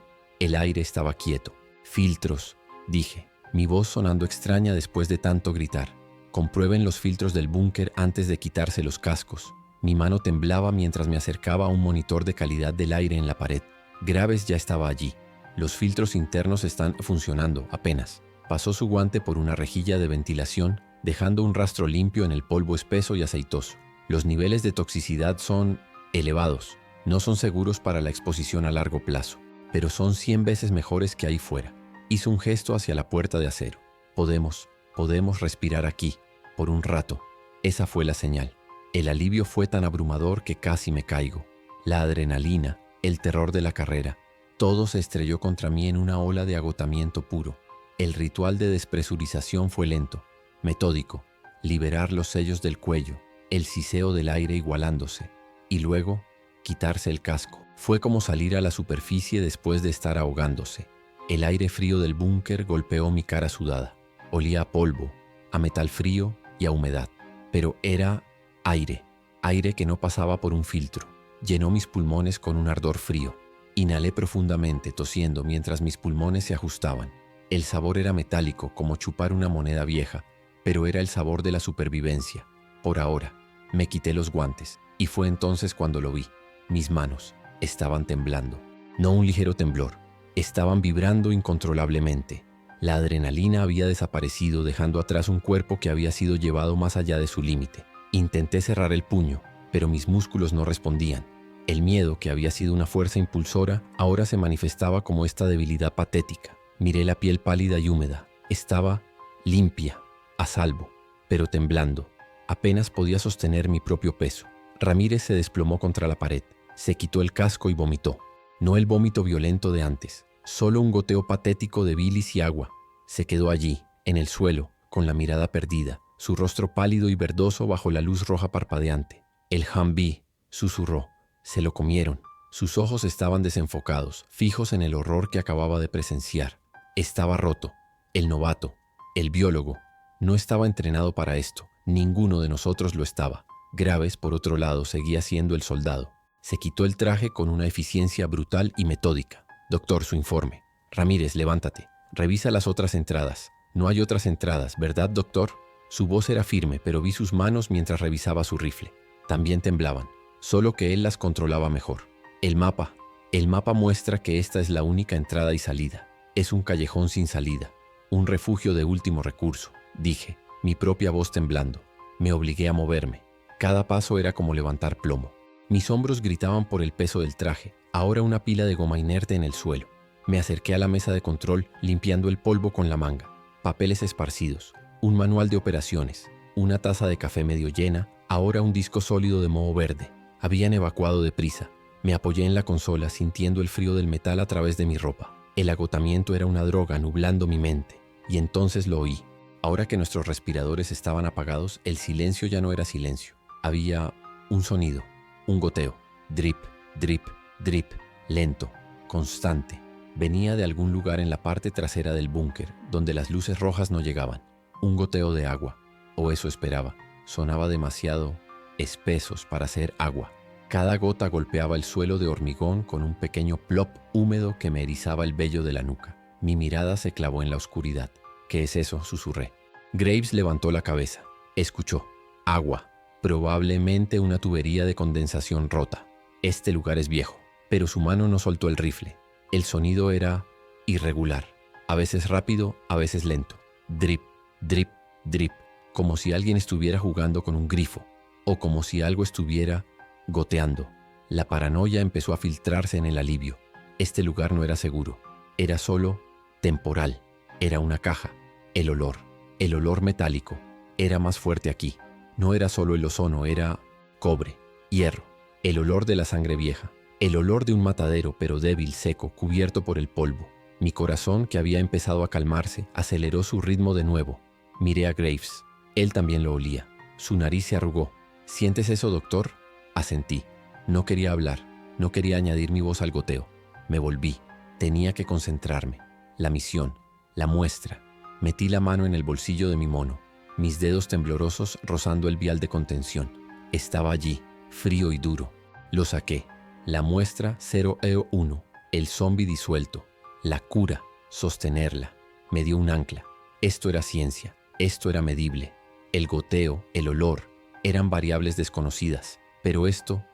estaba quieto. «Filtros», dije, mi voz sonando extraña después de tanto gritar. «Comprueben los filtros del búnker antes de quitarse los cascos». Mi mano temblaba mientras me acercaba a un monitor de calidad del aire en la pared. Graves ya estaba allí. «Los filtros internos están funcionando, apenas». Pasó su guante por una rejilla de ventilación, dejando un rastro limpio en el polvo espeso y aceitoso. «Los niveles de toxicidad son elevados. No son seguros para la exposición a largo plazo, pero son 100 veces mejores que ahí fuera». Hizo un gesto hacia la puerta de acero. Podemos respirar aquí, por un rato». Esa fue la señal. El alivio fue tan abrumador que casi me caigo. La adrenalina, el terror de la carrera, todo se estrelló contra mí en una ola de agotamiento puro. El ritual de despresurización fue lento, metódico. Liberar los sellos del cuello, el siseo del aire igualándose, y luego quitarse el casco. Fue como salir a la superficie después de estar ahogándose. El aire frío del búnker golpeó mi cara sudada. Olía a polvo, a metal frío y a humedad. Pero era aire que no pasaba por un filtro. Llenó mis pulmones con un ardor frío. Inhalé profundamente, tosiendo mientras mis pulmones se ajustaban. El sabor era metálico, como chupar una moneda vieja, pero era el sabor de la supervivencia. Por ahora, me quité los guantes, y fue entonces cuando lo vi. Mis manos estaban temblando. No un ligero temblor, estaban vibrando incontrolablemente. La adrenalina había desaparecido, dejando atrás un cuerpo que había sido llevado más allá de su límite. Intenté cerrar el puño, pero mis músculos no respondían. El miedo, que había sido una fuerza impulsora, ahora se manifestaba como esta debilidad patética. Miré la piel pálida y húmeda. Estaba limpia, a salvo, pero temblando. Apenas podía sostener mi propio peso. Ramírez se desplomó contra la pared, se quitó el casco y vomitó. No el vómito violento de antes, solo un goteo patético de bilis y agua. Se quedó allí, en el suelo, con la mirada perdida, su rostro pálido y verdoso bajo la luz roja parpadeante. El Humvee, susurró. Se lo comieron. Sus ojos estaban desenfocados, fijos en el horror que acababa de presenciar. Estaba roto. El novato, el biólogo, no estaba entrenado para esto. Ninguno de nosotros lo estaba. Graves, por otro lado, seguía siendo el soldado. Se quitó el traje con una eficiencia brutal y metódica. Doctor, su informe. Ramírez, levántate. Revisa las otras entradas. No hay otras entradas, ¿verdad, doctor? Su voz era firme, pero vi sus manos mientras revisaba su rifle. También temblaban, solo que él las controlaba mejor. El mapa muestra que esta es la única entrada y salida. Es un callejón sin salida, un refugio de último recurso, dije, mi propia voz temblando. Me obligué a moverme. Cada paso era como levantar plomo. Mis hombros gritaban por el peso del traje, ahora una pila de goma inerte en el suelo. Me acerqué a la mesa de control limpiando el polvo con la manga. Papeles esparcidos, un manual de operaciones, una taza de café medio llena, ahora un disco sólido de moho verde. Habían evacuado deprisa. Me apoyé en la consola sintiendo el frío del metal a través de mi ropa. El agotamiento era una droga nublando mi mente. Y entonces lo oí. Ahora que nuestros respiradores estaban apagados, el silencio ya no era silencio. Había un sonido, un goteo. Drip, drip, drip, lento, constante. Venía de algún lugar en la parte trasera del búnker, donde las luces rojas no llegaban. Un goteo de agua, o eso esperaba. Sonaba demasiado espesos para ser agua. Cada gota golpeaba el suelo de hormigón con un pequeño plop húmedo que me erizaba el vello de la nuca. Mi mirada se clavó en la oscuridad. ¿Qué es eso?, susurré. Graves levantó la cabeza. Escuchó. Agua. Probablemente una tubería de condensación rota. Este lugar es viejo. Pero su mano no soltó el rifle. El sonido era irregular. A veces rápido, a veces lento. Drip, drip, drip. Como si alguien estuviera jugando con un grifo. O como si algo estuviera goteando. La paranoia empezó a filtrarse en el alivio. Este lugar no era seguro. Era solo temporal. Era una caja. El olor metálico, era más fuerte aquí. No era solo el ozono, era cobre, hierro, el olor de la sangre vieja, el olor de un matadero pero débil, seco, cubierto por el polvo. Mi corazón, que había empezado a calmarse, aceleró su ritmo de nuevo. Miré a Graves. Él también lo olía. Su nariz se arrugó. ¿Sientes eso, doctor? Asentí. No quería hablar, no quería añadir mi voz al goteo. Me volví. Tenía que concentrarme. La misión, la muestra. Metí la mano en el bolsillo de mi mono, mis dedos temblorosos rozando el vial de contención. Estaba allí, frío y duro. Lo saqué. La muestra 0E1, el zombi disuelto. La cura, sostenerla. Me dio un ancla. Esto era ciencia, esto era medible. El goteo, el olor, eran variables desconocidas. Pero esto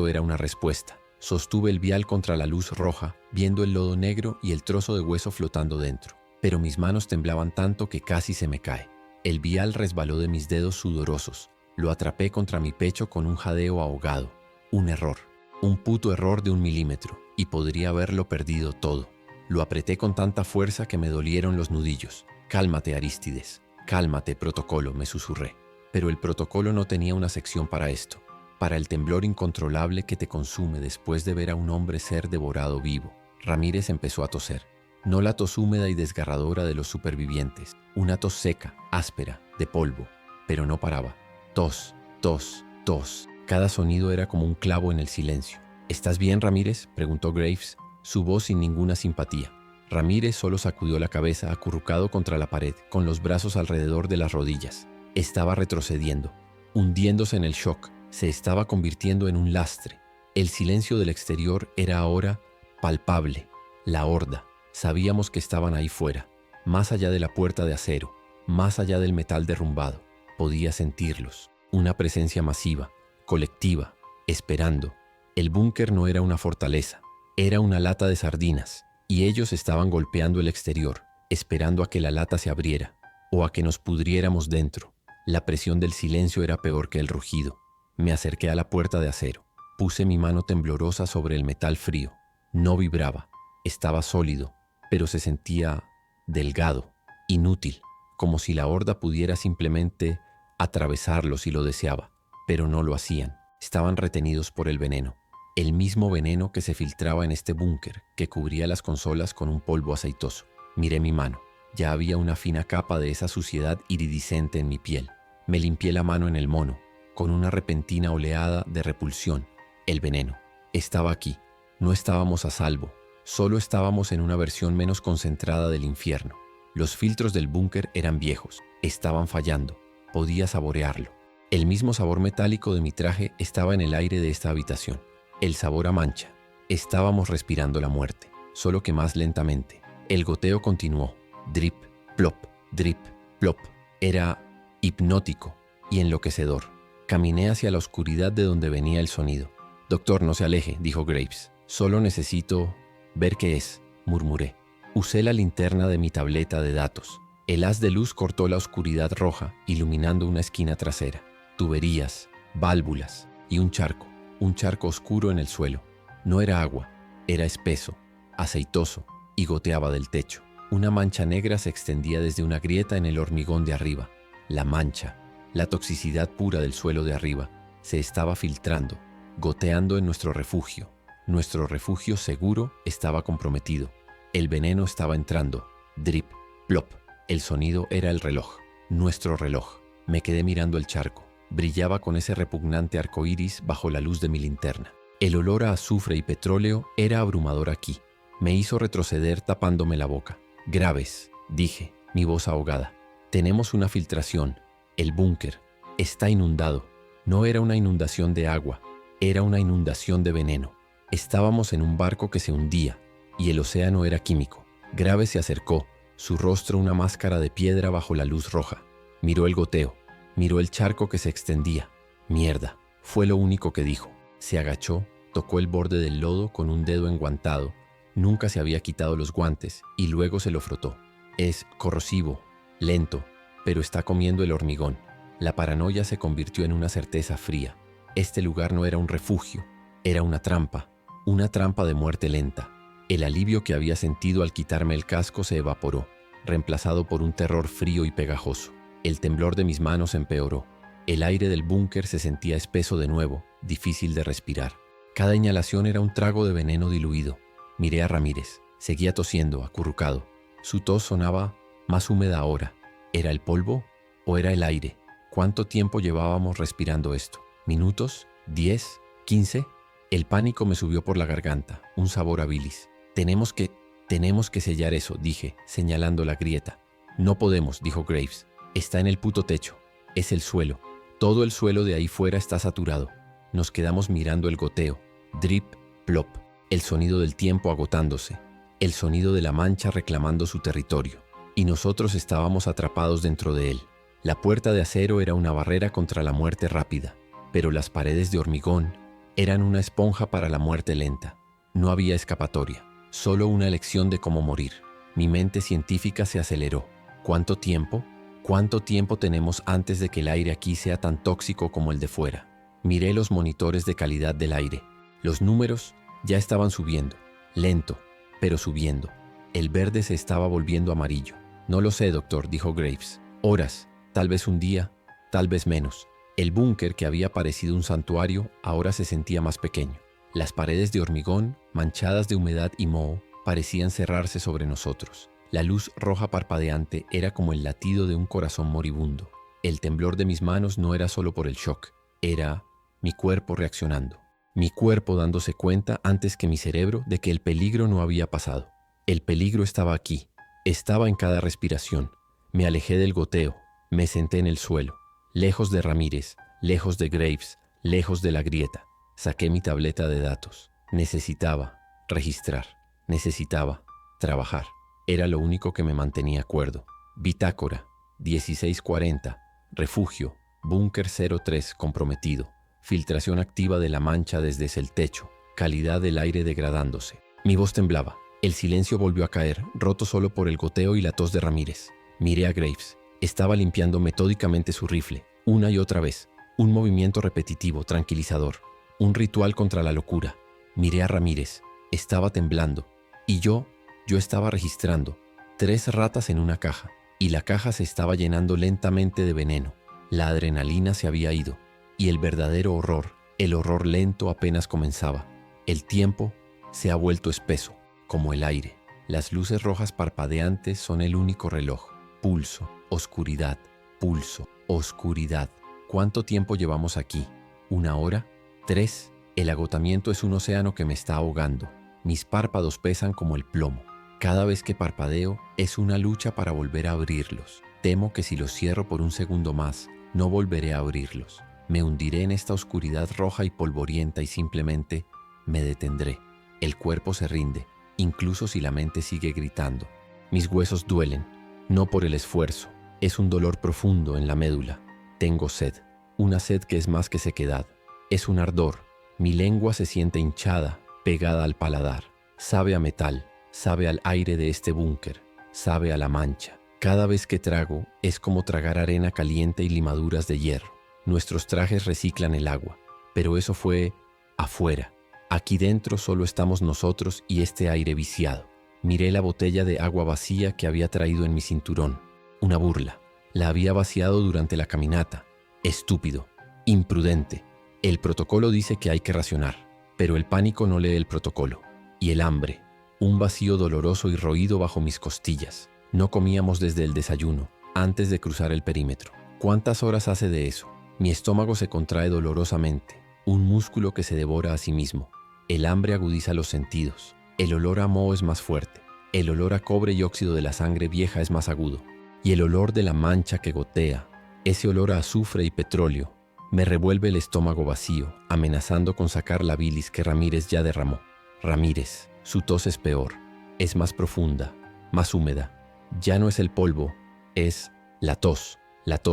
era una respuesta. Sostuve el vial contra la luz roja, viendo el lodo negro y el trozo de hueso flotando dentro. Pero mis manos temblaban tanto que casi se me cae. El vial resbaló de mis dedos sudorosos. Lo atrapé contra mi pecho con un jadeo ahogado. Un error. Un puto error de 1 milímetro. Y podría haberlo perdido todo. Lo apreté con tanta fuerza que me dolieron los nudillos. Cálmate, Arístides. Cálmate, protocolo, me susurré. Pero el protocolo no tenía una sección para esto. Para el temblor incontrolable que te consume después de ver a un hombre ser devorado vivo. Ramírez empezó a toser. No la tos húmeda y desgarradora de los supervivientes, una tos seca, áspera, de polvo, pero no paraba. Tos, tos, tos. Cada sonido era como un clavo en el silencio. ¿Estás bien, Ramírez?, preguntó Graves, su voz sin ninguna simpatía. Ramírez solo sacudió la cabeza acurrucado contra la pared, con los brazos alrededor de las rodillas. Estaba retrocediendo, hundiéndose en el shock, se estaba convirtiendo en un lastre. El silencio del exterior era ahora palpable, la horda. Sabíamos que estaban ahí fuera, más allá de la puerta de acero, más allá del metal derrumbado. Podía sentirlos, una presencia masiva, colectiva, esperando. El búnker no era una fortaleza, era una lata de sardinas, y ellos estaban golpeando el exterior, esperando a que la lata se abriera, o a que nos pudriéramos dentro. La presión del silencio era peor que el rugido. Me acerqué a la puerta de acero. Puse mi mano temblorosa sobre el metal frío. No vibraba. Estaba sólido, pero se sentía delgado, inútil, como si la horda pudiera simplemente atravesarlo si lo deseaba, pero no lo hacían. Estaban retenidos por el veneno. El mismo veneno que se filtraba en este búnker, que cubría las consolas con un polvo aceitoso. Miré mi mano. Ya había una fina capa de esa suciedad iridiscente en mi piel. Me limpié la mano en el mono, con una repentina oleada de repulsión. El veneno estaba aquí. No estábamos a salvo. Solo estábamos en una versión menos concentrada del infierno. Los filtros del búnker eran viejos. Estaban fallando. Podía saborearlo. El mismo sabor metálico de mi traje estaba en el aire de esta habitación. El sabor a mancha. Estábamos respirando la muerte, solo que más lentamente. El goteo continuó. Drip, plop, drip, plop. Era hipnótico y enloquecedor. Caminé hacia la oscuridad de donde venía el sonido. «Doctor, no se aleje», dijo Graves. «Solo necesito ver qué es», murmuré. Usé la linterna de mi tableta de datos. El haz de luz cortó la oscuridad roja, iluminando una esquina trasera. Tuberías, válvulas y un charco oscuro en el suelo. No era agua, era espeso, aceitoso y goteaba del techo. Una mancha negra se extendía desde una grieta en el hormigón de arriba. La mancha, la toxicidad pura del suelo de arriba, se estaba filtrando, goteando en nuestro refugio. Nuestro refugio seguro estaba comprometido. El veneno estaba entrando. Drip, plop. El sonido era el reloj. Nuestro reloj. Me quedé mirando el charco. Brillaba con ese repugnante arco iris bajo la luz de mi linterna. El olor a azufre y petróleo era abrumador aquí. Me hizo retroceder tapándome la boca. «Graves», dije, mi voz ahogada. «Tenemos una filtración. El búnker está inundado». No era una inundación de agua, era una inundación de veneno. Estábamos en un barco que se hundía, y el océano era químico. Graves se acercó, su rostro una máscara de piedra bajo la luz roja. Miró el goteo, miró el charco que se extendía. «Mierda», fue lo único que dijo. Se agachó, tocó el borde del lodo con un dedo enguantado. Nunca se había quitado los guantes y luego se lo frotó. «Es corrosivo, lento, pero está comiendo el hormigón». La paranoia se convirtió en una certeza fría. Este lugar no era un refugio, era una trampa de muerte lenta. El alivio que había sentido al quitarme el casco se evaporó, reemplazado por un terror frío y pegajoso. El temblor de mis manos empeoró. El aire del búnker se sentía espeso de nuevo, difícil de respirar. Cada inhalación era un trago de veneno diluido. Miré a Ramírez. Seguía tosiendo, acurrucado. Su tos sonaba más húmeda ahora. ¿Era el polvo o era el aire? ¿Cuánto tiempo llevábamos respirando esto? ¿Minutos? ¿10? ¿15? El pánico me subió por la garganta, un sabor a bilis. Tenemos que sellar eso», dije, señalando la grieta. «No podemos», dijo Graves. «Está en el puto techo. Es el suelo. Todo el suelo de ahí fuera está saturado». Nos quedamos mirando el goteo. Drip, plop. El sonido del tiempo agotándose. El sonido de la mancha reclamando su territorio. Y nosotros estábamos atrapados dentro de él. La puerta de acero era una barrera contra la muerte rápida, pero las paredes de hormigón eran una esponja para la muerte lenta. No había escapatoria, solo una elección de cómo morir. Mi mente científica se aceleró. ¿Cuánto tiempo? ¿Cuánto tiempo tenemos antes de que el aire aquí sea tan tóxico como el de fuera? Miré los monitores de calidad del aire. Los números ya estaban subiendo, lento, pero subiendo. El verde se estaba volviendo amarillo. «No lo sé, doctor», dijo Graves. «Horas. Tal vez un día, tal vez menos». El búnker, que había parecido un santuario, ahora se sentía más pequeño. Las paredes de hormigón, manchadas de humedad y moho, parecían cerrarse sobre nosotros. La luz roja parpadeante era como el latido de un corazón moribundo. El temblor de mis manos no era solo por el shock, era mi cuerpo reaccionando. Mi cuerpo dándose cuenta antes que mi cerebro de que el peligro no había pasado. El peligro estaba aquí, estaba en cada respiración. Me alejé del goteo. Me senté en el suelo, lejos de Ramírez, lejos de Graves, lejos de la grieta. Saqué mi tableta de datos. Necesitaba registrar, necesitaba trabajar. Era lo único que me mantenía cuerdo. Bitácora, 1640, refugio, búnker 03 comprometido, filtración activa de la mancha desde el techo, calidad del aire degradándose. Mi voz temblaba. El silencio volvió a caer, roto solo por el goteo y la tos de Ramírez. Miré a Graves. Estaba limpiando metódicamente su rifle, una y otra vez. Un movimiento repetitivo, tranquilizador. Un ritual contra la locura. Miré a Ramírez. Estaba temblando. Y yo estaba registrando. 3 ratas en una caja. Y la caja se estaba llenando lentamente de veneno. La adrenalina se había ido. Y el verdadero horror, el horror lento apenas comenzaba. El tiempo se ha vuelto espeso, como el aire. Las luces rojas parpadeantes son el único reloj. Pulso, oscuridad, pulso, oscuridad. ¿Cuánto tiempo llevamos aquí? ¿1 hora? 3. El agotamiento es un océano que me está ahogando. Mis párpados pesan como el plomo. Cada vez que parpadeo es una lucha para volver a abrirlos. Temo que si los cierro por un segundo más, no volveré a abrirlos. Me hundiré en esta oscuridad roja y polvorienta y simplemente me detendré. El cuerpo se rinde, incluso si la mente sigue gritando. Mis huesos duelen, no por el esfuerzo. Es un dolor profundo en la médula. Tengo sed, una sed que es más que sequedad. Es un ardor. Mi lengua se siente hinchada, pegada al paladar. Sabe a metal, sabe al aire de este búnker, sabe a la mancha. Cada vez que trago es como tragar arena caliente y limaduras de hierro. Nuestros trajes reciclan el agua, pero eso fue afuera. Aquí dentro solo estamos nosotros y este aire viciado. Miré la botella de agua vacía que había traído en mi cinturón. Una burla. La había vaciado durante la caminata. Estúpido. Imprudente. El protocolo dice que hay que racionar, pero el pánico no lee el protocolo. Y el hambre. Un vacío doloroso y roído bajo mis costillas. No comíamos desde el desayuno, antes de cruzar el perímetro. ¿Cuántas horas hace de eso? Mi estómago se contrae dolorosamente. Un músculo que se devora a sí mismo. El hambre agudiza los sentidos. El olor a moho es más fuerte. El olor a cobre y óxido de la sangre vieja es más agudo. Y el olor de la mancha que gotea, ese olor a azufre y petróleo, me revuelve el estómago vacío, amenazando con sacar la bilis que Ramírez ya derramó. Ramírez, su tos es peor. Es más profunda, más húmeda. Ya no es el polvo, es la tos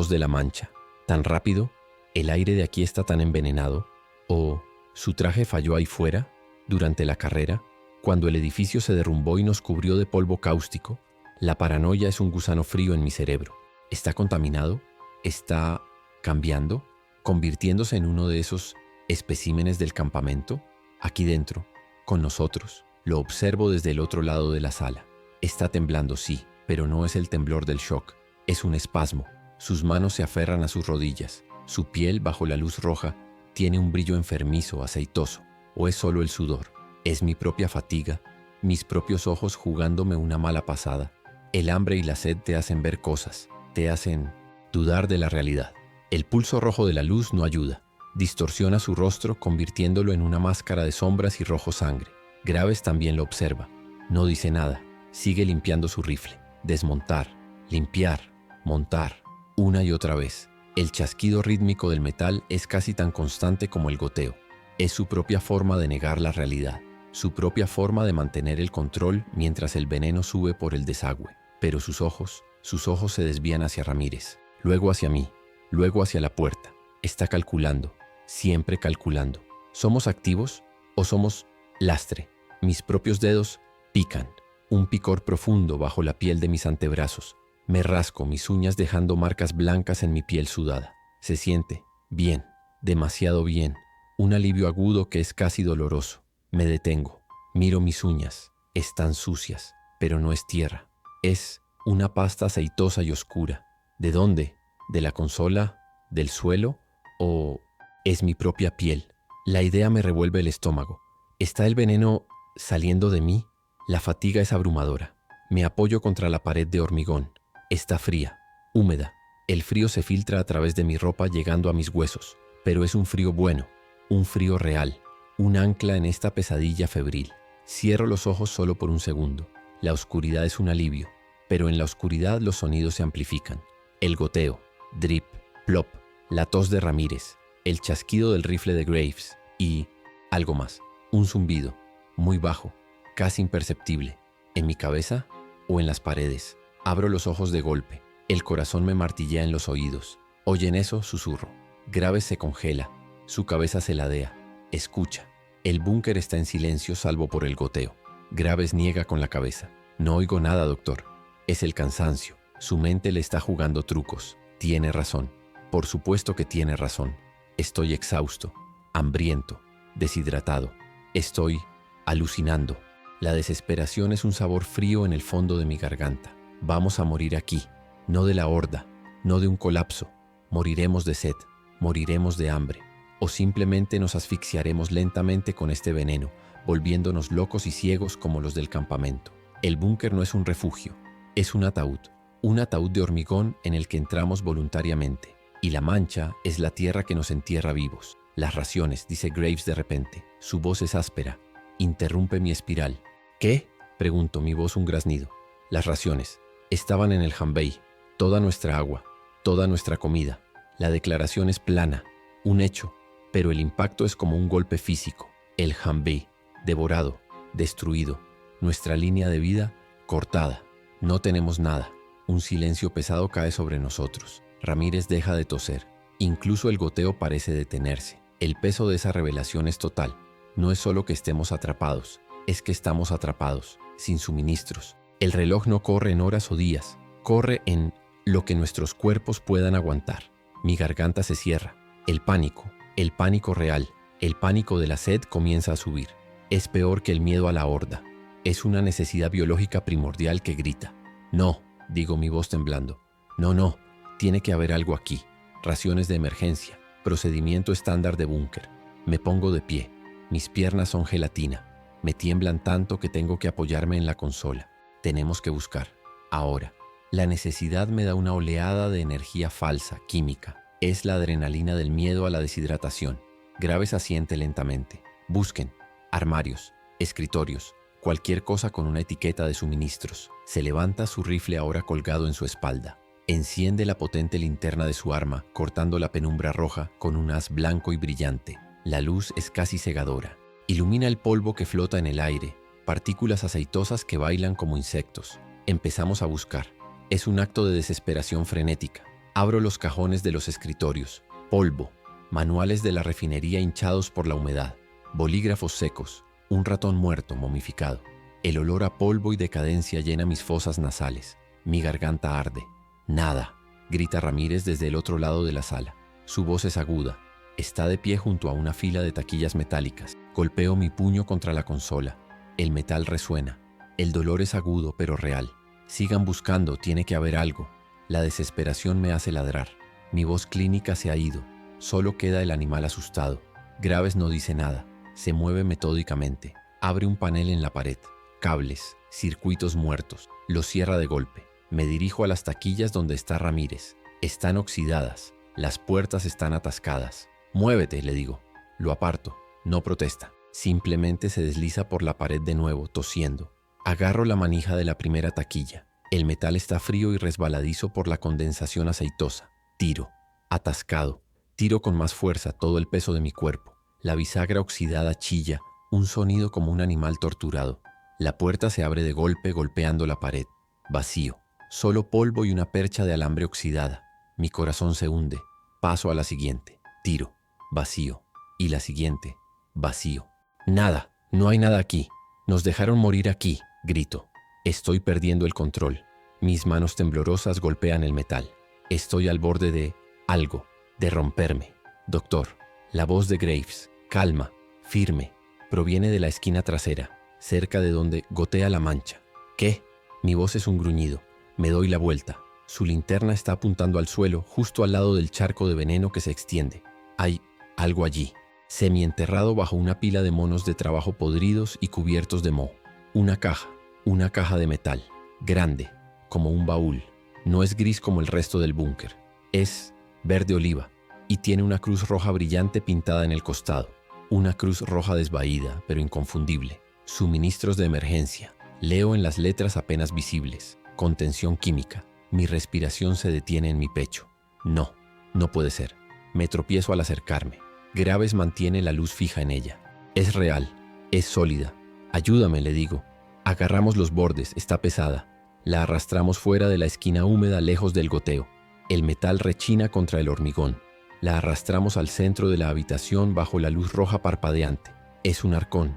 de la mancha. Tan rápido, el aire de aquí está tan envenenado. ¿O su traje falló ahí fuera, durante la carrera, cuando el edificio se derrumbó y nos cubrió de polvo cáustico? La paranoia es un gusano frío en mi cerebro. ¿Está contaminado? ¿Está cambiando? ¿Convirtiéndose en uno de esos especímenes del campamento? Aquí dentro, con nosotros, lo observo desde el otro lado de la sala. Está temblando, sí, pero no es el temblor del shock. Es un espasmo. Sus manos se aferran a sus rodillas. Su piel, bajo la luz roja, tiene un brillo enfermizo, aceitoso. ¿O es solo el sudor? ¿Es mi propia fatiga? ¿Mis propios ojos jugándome una mala pasada? El hambre y la sed te hacen ver cosas. Te hacen dudar de la realidad. El pulso rojo de la luz no ayuda. Distorsiona su rostro, convirtiéndolo en una máscara de sombras y rojo sangre. Graves también lo observa. No dice nada. Sigue limpiando su rifle. Desmontar, limpiar, montar, una y otra vez. El chasquido rítmico del metal es casi tan constante como el goteo. Es su propia forma de negar la realidad, su propia forma de mantener el control mientras el veneno sube por el desagüe. Pero sus ojos se desvían hacia Ramírez, luego hacia mí, luego hacia la puerta. Está calculando, siempre calculando. ¿Somos activos o somos lastre? Mis propios dedos pican, un picor profundo bajo la piel de mis antebrazos. Me rasco mis uñas dejando marcas blancas en mi piel sudada. Se siente bien, demasiado bien. Un alivio agudo que es casi doloroso. Me detengo. Miro mis uñas. Están sucias, pero no es tierra. Es una pasta aceitosa y oscura. ¿De dónde? ¿De la consola? ¿Del suelo? ¿O es mi propia piel? La idea me revuelve el estómago. ¿Está el veneno saliendo de mí? La fatiga es abrumadora. Me apoyo contra la pared de hormigón. Está fría, húmeda. El frío se filtra a través de mi ropa llegando a mis huesos, pero es un frío bueno, un frío real, un ancla en esta pesadilla febril. Cierro los ojos solo por un segundo. La oscuridad es un alivio, pero en la oscuridad los sonidos se amplifican. El goteo, drip, plop, la tos de Ramírez, el chasquido del rifle de Graves y algo más. Un zumbido, muy bajo, casi imperceptible, en mi cabeza o en las paredes. Abro los ojos de golpe. El corazón me martillea en los oídos. ¿Oyen eso? Susurro. Graves se congela. Su cabeza se ladea. Escucha. El búnker está en silencio salvo por el goteo. Graves niega con la cabeza. No oigo nada, doctor. Es el cansancio. Su mente le está jugando trucos. Tiene razón. Por supuesto que tiene razón. Estoy exhausto, hambriento, deshidratado. Estoy alucinando. La desesperación es un sabor frío en el fondo de mi garganta. Vamos a morir aquí, no de la horda, no de un colapso. Moriremos de sed, moriremos de hambre, o simplemente nos asfixiaremos lentamente con este veneno, volviéndonos locos y ciegos como los del campamento. El búnker no es un refugio, es un ataúd de hormigón en el que entramos voluntariamente, y la mancha es la tierra que nos entierra vivos. Las raciones, dice Graves de repente. Su voz es áspera, interrumpe mi espiral. ¿Qué? Pregunto, mi voz un graznido. Las raciones estaban en el Hanbei, toda nuestra agua, toda nuestra comida. La declaración es plana, un hecho, pero el impacto es como un golpe físico. El Hanbei, devorado, destruido, nuestra línea de vida cortada. No tenemos nada. Un silencio pesado cae sobre nosotros. Ramírez deja de toser. Incluso el goteo parece detenerse. El peso de esa revelación es total. No es solo que estemos atrapados, es que estamos atrapados, sin suministros. El reloj no corre en horas o días, corre en lo que nuestros cuerpos puedan aguantar. Mi garganta se cierra. El pánico real, el pánico de la sed comienza a subir. Es peor que el miedo a la horda. Es una necesidad biológica primordial que grita. No, digo, mi voz temblando. No, tiene que haber algo aquí. Raciones de emergencia, procedimiento estándar de búnker. Me pongo de pie. Mis piernas son gelatina. Me tiemblan tanto que tengo que apoyarme en la consola. Tenemos que buscar. Ahora. La necesidad me da una oleada de energía falsa, química. Es la adrenalina del miedo a la deshidratación. Graves asiente lentamente. Busquen. Armarios, escritorios, cualquier cosa con una etiqueta de suministros. Se levanta su rifle ahora colgado en su espalda. Enciende la potente linterna de su arma, cortando la penumbra roja con un haz blanco y brillante. La luz es casi cegadora. Ilumina el polvo que flota en el aire, partículas aceitosas que bailan como insectos. Empezamos a buscar. Es un acto de desesperación frenética. Abro los cajones de los escritorios. Polvo. Manuales de la refinería hinchados por la humedad. Bolígrafos secos. Un ratón muerto, momificado. El olor a polvo y decadencia llena mis fosas nasales. Mi garganta arde. Nada, grita Ramírez desde el otro lado de la sala. Su voz es aguda. Está de pie junto a una fila de taquillas metálicas. Golpeo mi puño contra la consola. El metal resuena. El dolor es agudo pero real. Sigan buscando, tiene que haber algo. La desesperación me hace ladrar. Mi voz clínica se ha ido. Solo queda el animal asustado. Graves no dice nada. Se mueve metódicamente. Abre un panel en la pared. Cables, circuitos muertos. Los cierra de golpe. Me dirijo a las taquillas donde está Ramírez. Están oxidadas. Las puertas están atascadas. Muévete, le digo. Lo aparto. No protesta. Simplemente se desliza por la pared de nuevo, tosiendo. Agarro la manija de la primera taquilla. El metal está frío y resbaladizo por la condensación aceitosa. Tiro. Atascado. Tiro con más fuerza, todo el peso de mi cuerpo. La bisagra oxidada chilla, un sonido como un animal torturado. La puerta se abre de golpe, golpeando la pared. Vacío. Solo polvo y una percha de alambre oxidada. Mi corazón se hunde. Paso a la siguiente. Tiro. Vacío. Y la siguiente. Vacío. Nada. No hay nada aquí. Nos dejaron morir aquí, grito. Estoy perdiendo el control. Mis manos temblorosas golpean el metal. Estoy al borde de algo, de romperme. Doctor, la voz de Graves, calma, firme, proviene de la esquina trasera, cerca de donde gotea la mancha. ¿Qué? Mi voz es un gruñido. Me doy la vuelta. Su linterna está apuntando al suelo, justo al lado del charco de veneno que se extiende. Hay algo allí, semienterrado bajo una pila de monos de trabajo podridos y cubiertos de moho. Una caja de metal, grande, como un baúl. No es gris como el resto del búnker. Es verde oliva y tiene una cruz roja brillante pintada en el costado. Una cruz roja desvaída, pero inconfundible. Suministros de emergencia. Leo en las letras apenas visibles. Contención química. Mi respiración se detiene en mi pecho. No puede ser. Me tropiezo al acercarme. Graves mantiene la luz fija en ella. Es real, es sólida. Ayúdame, le digo. Agarramos los bordes, está pesada. La arrastramos fuera de la esquina húmeda lejos del goteo. El metal rechina contra el hormigón. La arrastramos al centro de la habitación bajo la luz roja parpadeante. Es un arcón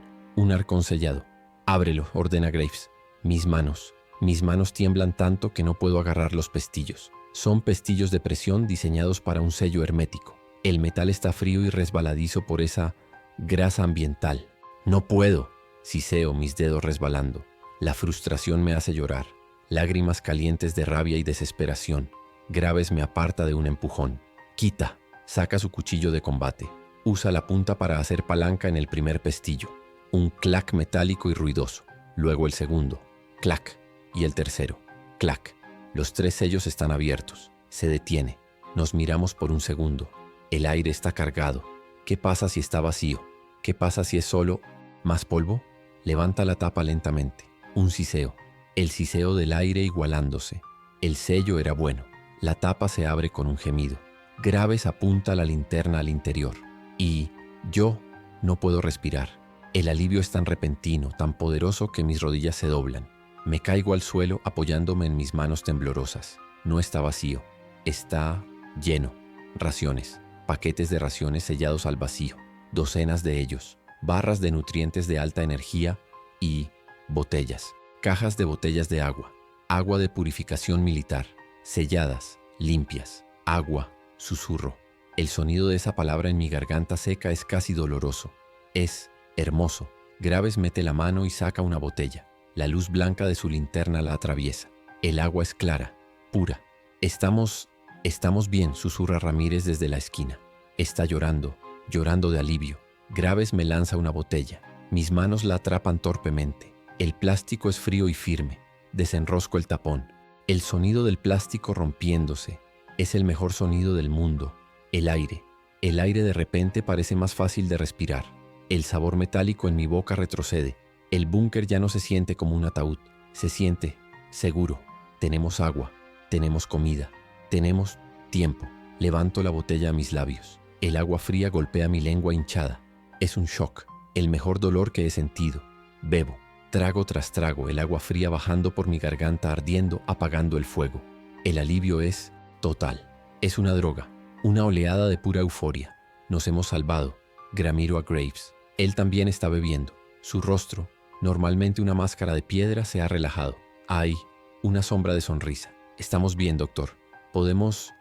sellado. Ábrelo, ordena Graves. Mis manos tiemblan tanto que no puedo agarrar los pestillos. Son pestillos de presión diseñados para un sello hermético. El metal está frío y resbaladizo por esa grasa ambiental. No puedo, siseo, mis dedos resbalando. La frustración me hace llorar. Lágrimas calientes de rabia y desesperación. Graves me aparta de un empujón. Quita, saca su cuchillo de combate. Usa la punta para hacer palanca en el primer pestillo. Un clac metálico y ruidoso. Luego el segundo. Clac. Y el tercero. Clac. Los 3 sellos están abiertos. Se detiene. Nos miramos por un segundo. El aire está cargado. ¿Qué pasa si está vacío? ¿Qué pasa si es solo más polvo? Levanta la tapa lentamente. Un siseo. El siseo del aire igualándose. El sello era bueno. La tapa se abre con un gemido. Graves apunta la linterna al interior. Y yo no puedo respirar. El alivio es tan repentino, tan poderoso que mis rodillas se doblan. Me caigo al suelo apoyándome en mis manos temblorosas. No está vacío. Está lleno. Raciones. Paquetes de raciones sellados al vacío. Docenas de ellos. Barras de nutrientes de alta energía y botellas. Cajas de botellas de agua. Agua de purificación militar. Selladas, limpias. Agua, susurro. El sonido de esa palabra en mi garganta seca es casi doloroso. Es hermoso. Graves mete la mano y saca una botella. La luz blanca de su linterna la atraviesa. El agua es clara, pura. Estamos bien, susurra Ramírez desde la esquina. Está llorando, llorando de alivio. Graves me lanza una botella. Mis manos la atrapan torpemente. El plástico es frío y firme. Desenrosco el tapón. El sonido del plástico rompiéndose. Es el mejor sonido del mundo. El aire. El aire de repente parece más fácil de respirar. El sabor metálico en mi boca retrocede. El búnker ya no se siente como un ataúd. Se siente seguro. Tenemos agua. Tenemos comida. Tenemos tiempo. Levanto la botella a mis labios. El agua fría golpea mi lengua hinchada. Es un shock. El mejor dolor que he sentido. Bebo. Trago tras trago, el agua fría bajando por mi garganta ardiendo, apagando el fuego. El alivio es total. Es una droga. Una oleada de pura euforia. Nos hemos salvado. Gramiro a Graves. Él también está bebiendo. Su rostro, normalmente una máscara de piedra, se ha relajado. Hay una sombra de sonrisa. Estamos bien, doctor. Podemos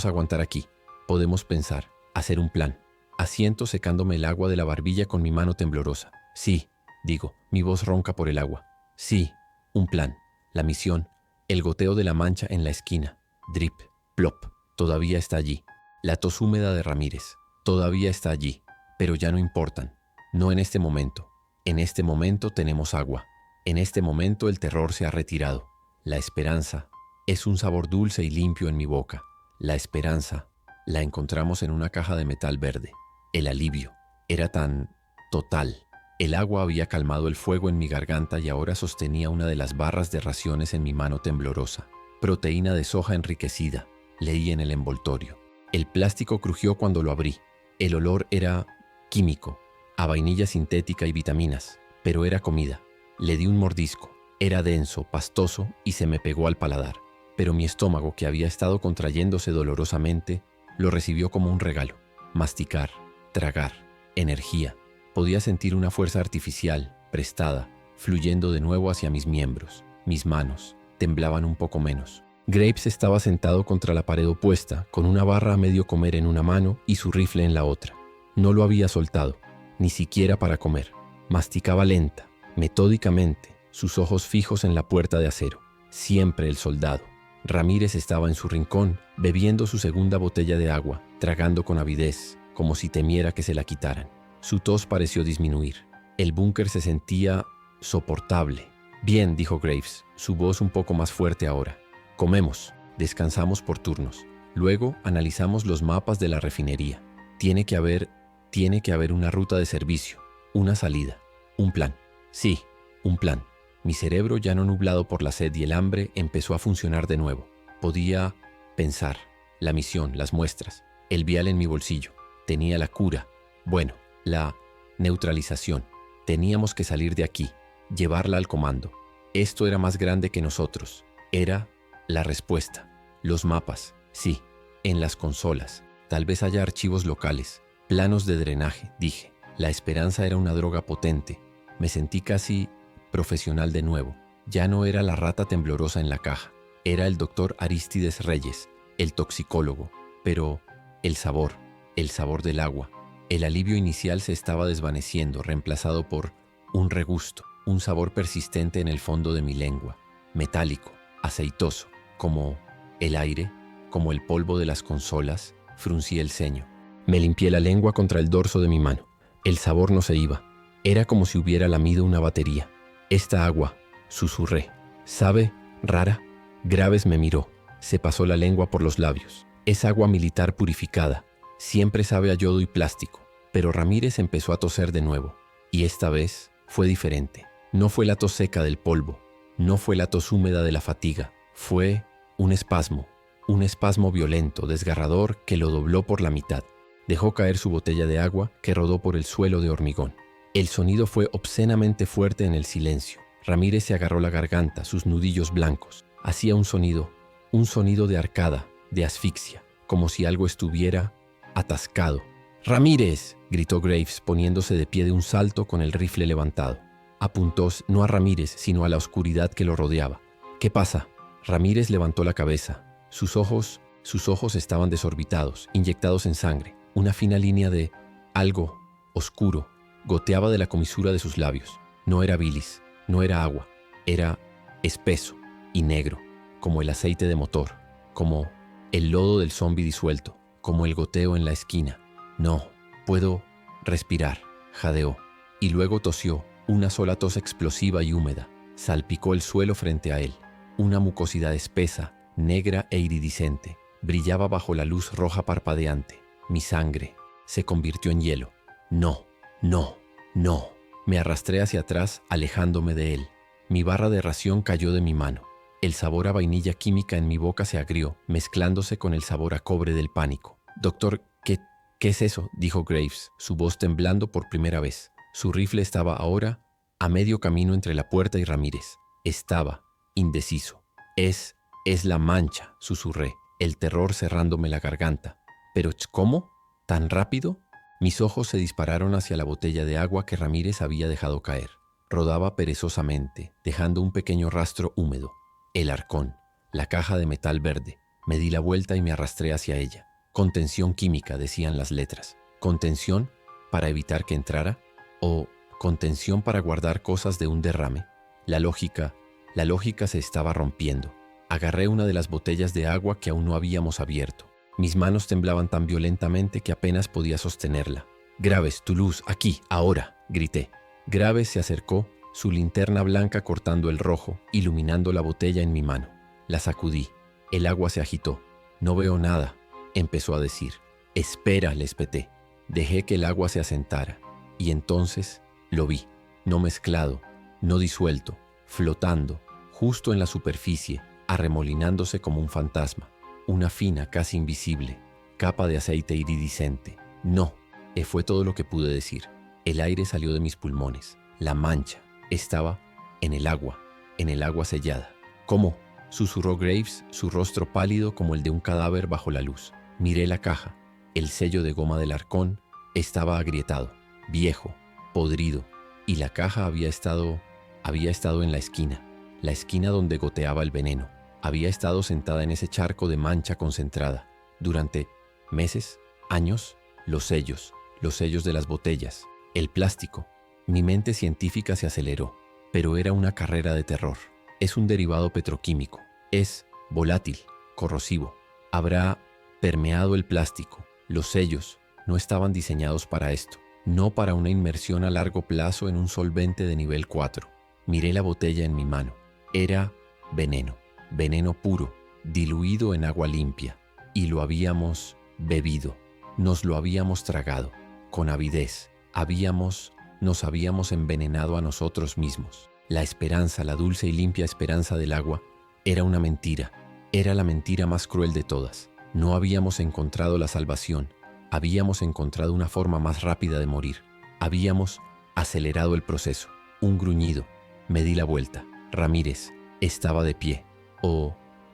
aguantar aquí. Podemos pensar, hacer un plan. Asiento secándome el agua de la barbilla con mi mano temblorosa. Sí, digo, mi voz ronca por el agua. Sí, un plan. La misión. El goteo de la mancha en la esquina. Drip, plop. Todavía está allí. La tos húmeda de Ramírez. Todavía está allí. Pero ya no importan. No en este momento. En este momento tenemos agua. En este momento el terror se ha retirado. La esperanza es un sabor dulce y limpio en mi boca. La esperanza la encontramos en una caja de metal verde. El alivio era tan total. El agua había calmado el fuego en mi garganta y ahora sostenía una de las barras de raciones en mi mano temblorosa. Proteína de soja enriquecida, leí en el envoltorio. El plástico crujió cuando lo abrí. El olor era químico, a vainilla sintética y vitaminas, pero era comida. Le di un mordisco. Era denso, pastoso y se me pegó al paladar. Pero mi estómago, que había estado contrayéndose dolorosamente, lo recibió como un regalo. Masticar, tragar, energía. Podía sentir una fuerza artificial, prestada, fluyendo de nuevo hacia mis miembros. Mis manos temblaban un poco menos. Graves estaba sentado contra la pared opuesta, con una barra a medio comer en una mano y su rifle en la otra. No lo había soltado, ni siquiera para comer. Masticaba lenta, metódicamente, sus ojos fijos en la puerta de acero. Siempre el soldado. Ramírez estaba en su rincón, bebiendo su segunda botella de agua, tragando con avidez, como si temiera que se la quitaran. Su tos pareció disminuir. El búnker se sentía soportable. Bien, dijo Graves, su voz un poco más fuerte ahora. Comemos, descansamos por turnos. Luego analizamos los mapas de la refinería. Tiene que haber una ruta de servicio, una salida, un plan. Sí, un plan. Mi cerebro, ya no nublado por la sed y el hambre, empezó a funcionar de nuevo. Podía pensar. La misión, las muestras, el vial en mi bolsillo. Tenía la cura. Bueno, la neutralización. Teníamos que salir de aquí, llevarla al comando. Esto era más grande que nosotros. Era la respuesta. Los mapas, sí, en las consolas. Tal vez haya archivos locales, planos de drenaje, dije. La esperanza era una droga potente. Me sentí casi profesional de nuevo. Ya no era la rata temblorosa en la caja. Era el doctor Arístides Reyes, el toxicólogo. Pero el sabor del agua. El alivio inicial se estaba desvaneciendo, reemplazado por un regusto, un sabor persistente en el fondo de mi lengua, metálico, aceitoso, como el aire, como el polvo de las consolas. Fruncí el ceño. Me limpié la lengua contra el dorso de mi mano. El sabor no se iba. Era como si hubiera lamido una batería. Esta agua, susurré. ¿Sabe? Rara. Graves me miró. Se pasó la lengua por los labios. Es agua militar purificada. Siempre sabe a yodo y plástico. Pero Ramírez empezó a toser de nuevo. Y esta vez fue diferente. No fue la tos seca del polvo. No fue la tos húmeda de la fatiga. Fue un espasmo violento, desgarrador, que lo dobló por la mitad. Dejó caer su botella de agua, que rodó por el suelo de hormigón. El sonido fue obscenamente fuerte en el silencio. Ramírez se agarró la garganta, sus nudillos blancos. Hacía un sonido de arcada, de asfixia, como si algo estuviera atascado. ¡Ramírez!, gritó Graves, poniéndose de pie de un salto con el rifle levantado. Apuntó no a Ramírez, sino a la oscuridad que lo rodeaba. ¿Qué pasa? Ramírez levantó la cabeza. Sus ojos estaban desorbitados, inyectados en sangre. Una fina línea de algo oscuro goteaba de la comisura de sus labios. No era bilis, no era agua, era espeso y negro, como el aceite de motor, como el lodo del zombi disuelto, como el goteo en la esquina. No, puedo respirar, jadeó, y luego tosió, una sola tos explosiva y húmeda. Salpicó el suelo frente a él. Una mucosidad espesa, negra e iridiscente, brillaba bajo la luz roja parpadeante. Mi sangre se convirtió en hielo. No, no, no. Me arrastré hacia atrás, alejándome de él. Mi barra de ración cayó de mi mano. El sabor a vainilla química en mi boca se agrió, mezclándose con el sabor a cobre del pánico. Doctor, ¿qué es eso?, dijo Graves, su voz temblando por primera vez. Su rifle estaba ahora a medio camino entre la puerta y Ramírez. Estaba indeciso. Es la mancha, susurré, el terror cerrándome la garganta. ¿Pero cómo? ¿Tan rápido? Mis ojos se dispararon hacia la botella de agua que Ramírez había dejado caer. Rodaba perezosamente, dejando un pequeño rastro húmedo. El arcón, la caja de metal verde. Me di la vuelta y me arrastré hacia ella. Contención química, decían las letras. ¿Contención para evitar que entrara? ¿O contención para guardar cosas de un derrame? La lógica se estaba rompiendo. Agarré una de las botellas de agua que aún no habíamos abierto. Mis manos temblaban tan violentamente que apenas podía sostenerla. Graves, tu luz, aquí, ahora, grité. Graves se acercó, su linterna blanca cortando el rojo, iluminando la botella en mi mano. La sacudí. El agua se agitó. No veo nada, empezó a decir. Espera, le espeté. Dejé que el agua se asentara. Y entonces lo vi. No mezclado, no disuelto, flotando, justo en la superficie, arremolinándose como un fantasma. Una fina, casi invisible, capa de aceite iridiscente. No, fue todo lo que pude decir. El aire salió de mis pulmones. La mancha estaba en el agua sellada. ¿Cómo?, susurró Graves, su rostro pálido como el de un cadáver bajo la luz. Miré la caja. El sello de goma del arcón estaba agrietado, viejo, podrido, y la caja había estado en la esquina donde goteaba el veneno. Había estado sentada en ese charco de mancha concentrada. Durante meses, años, los sellos de las botellas, el plástico. Mi mente científica se aceleró, pero era una carrera de terror. Es un derivado petroquímico. Es volátil, corrosivo. Habrá permeado el plástico. Los sellos no estaban diseñados para esto, no para una inmersión a largo plazo en un solvente de nivel 4. Miré la botella en mi mano. Era veneno. Veneno puro, diluido en agua limpia, y lo habíamos bebido, nos lo habíamos tragado, con avidez, nos habíamos envenenado a nosotros mismos. La esperanza, la dulce y limpia esperanza del agua, era una mentira, era la mentira más cruel de todas. No habíamos encontrado la salvación, habíamos encontrado una forma más rápida de morir, habíamos acelerado el proceso. Un gruñido, me di la vuelta. Ramírez estaba de pie.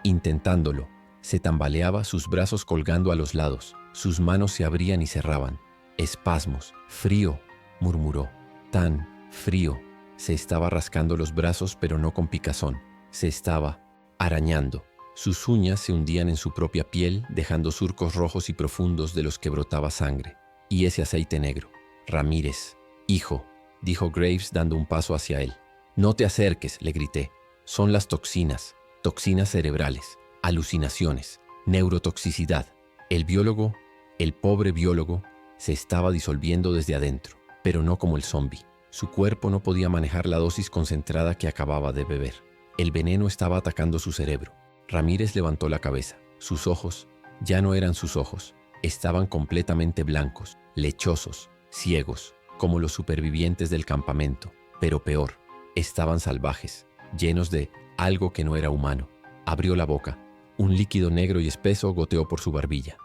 Intentándolo, se tambaleaba, sus brazos colgando a los lados, sus manos se abrían y cerraban. Espasmos. Frío, murmuró. Tan frío. Se estaba rascando los brazos, pero no con picazón. Se estaba arañando. Sus uñas se hundían en su propia piel, dejando surcos rojos y profundos de los que brotaba sangre. Y ese aceite negro. Ramírez, hijo, dijo Graves dando un paso hacia él. No te acerques, le grité. Son las toxinas, toxinas cerebrales, alucinaciones, neurotoxicidad. El biólogo, el pobre biólogo, se estaba disolviendo desde adentro, pero no como el zombi. Su cuerpo no podía manejar la dosis concentrada que acababa de beber. El veneno estaba atacando su cerebro. Ramírez levantó la cabeza. Sus ojos ya no eran sus ojos. Estaban completamente blancos, lechosos, ciegos, como los supervivientes del campamento. Pero peor, estaban salvajes, llenos de algo que no era humano. Abrió la boca. Un líquido negro y espeso goteó por su barbilla.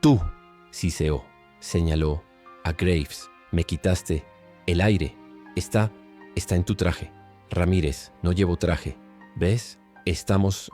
Tú, siseó. Señaló a Graves. Me quitaste el aire. Está en tu traje. Ramírez, no llevo traje. ¿Ves? Estamos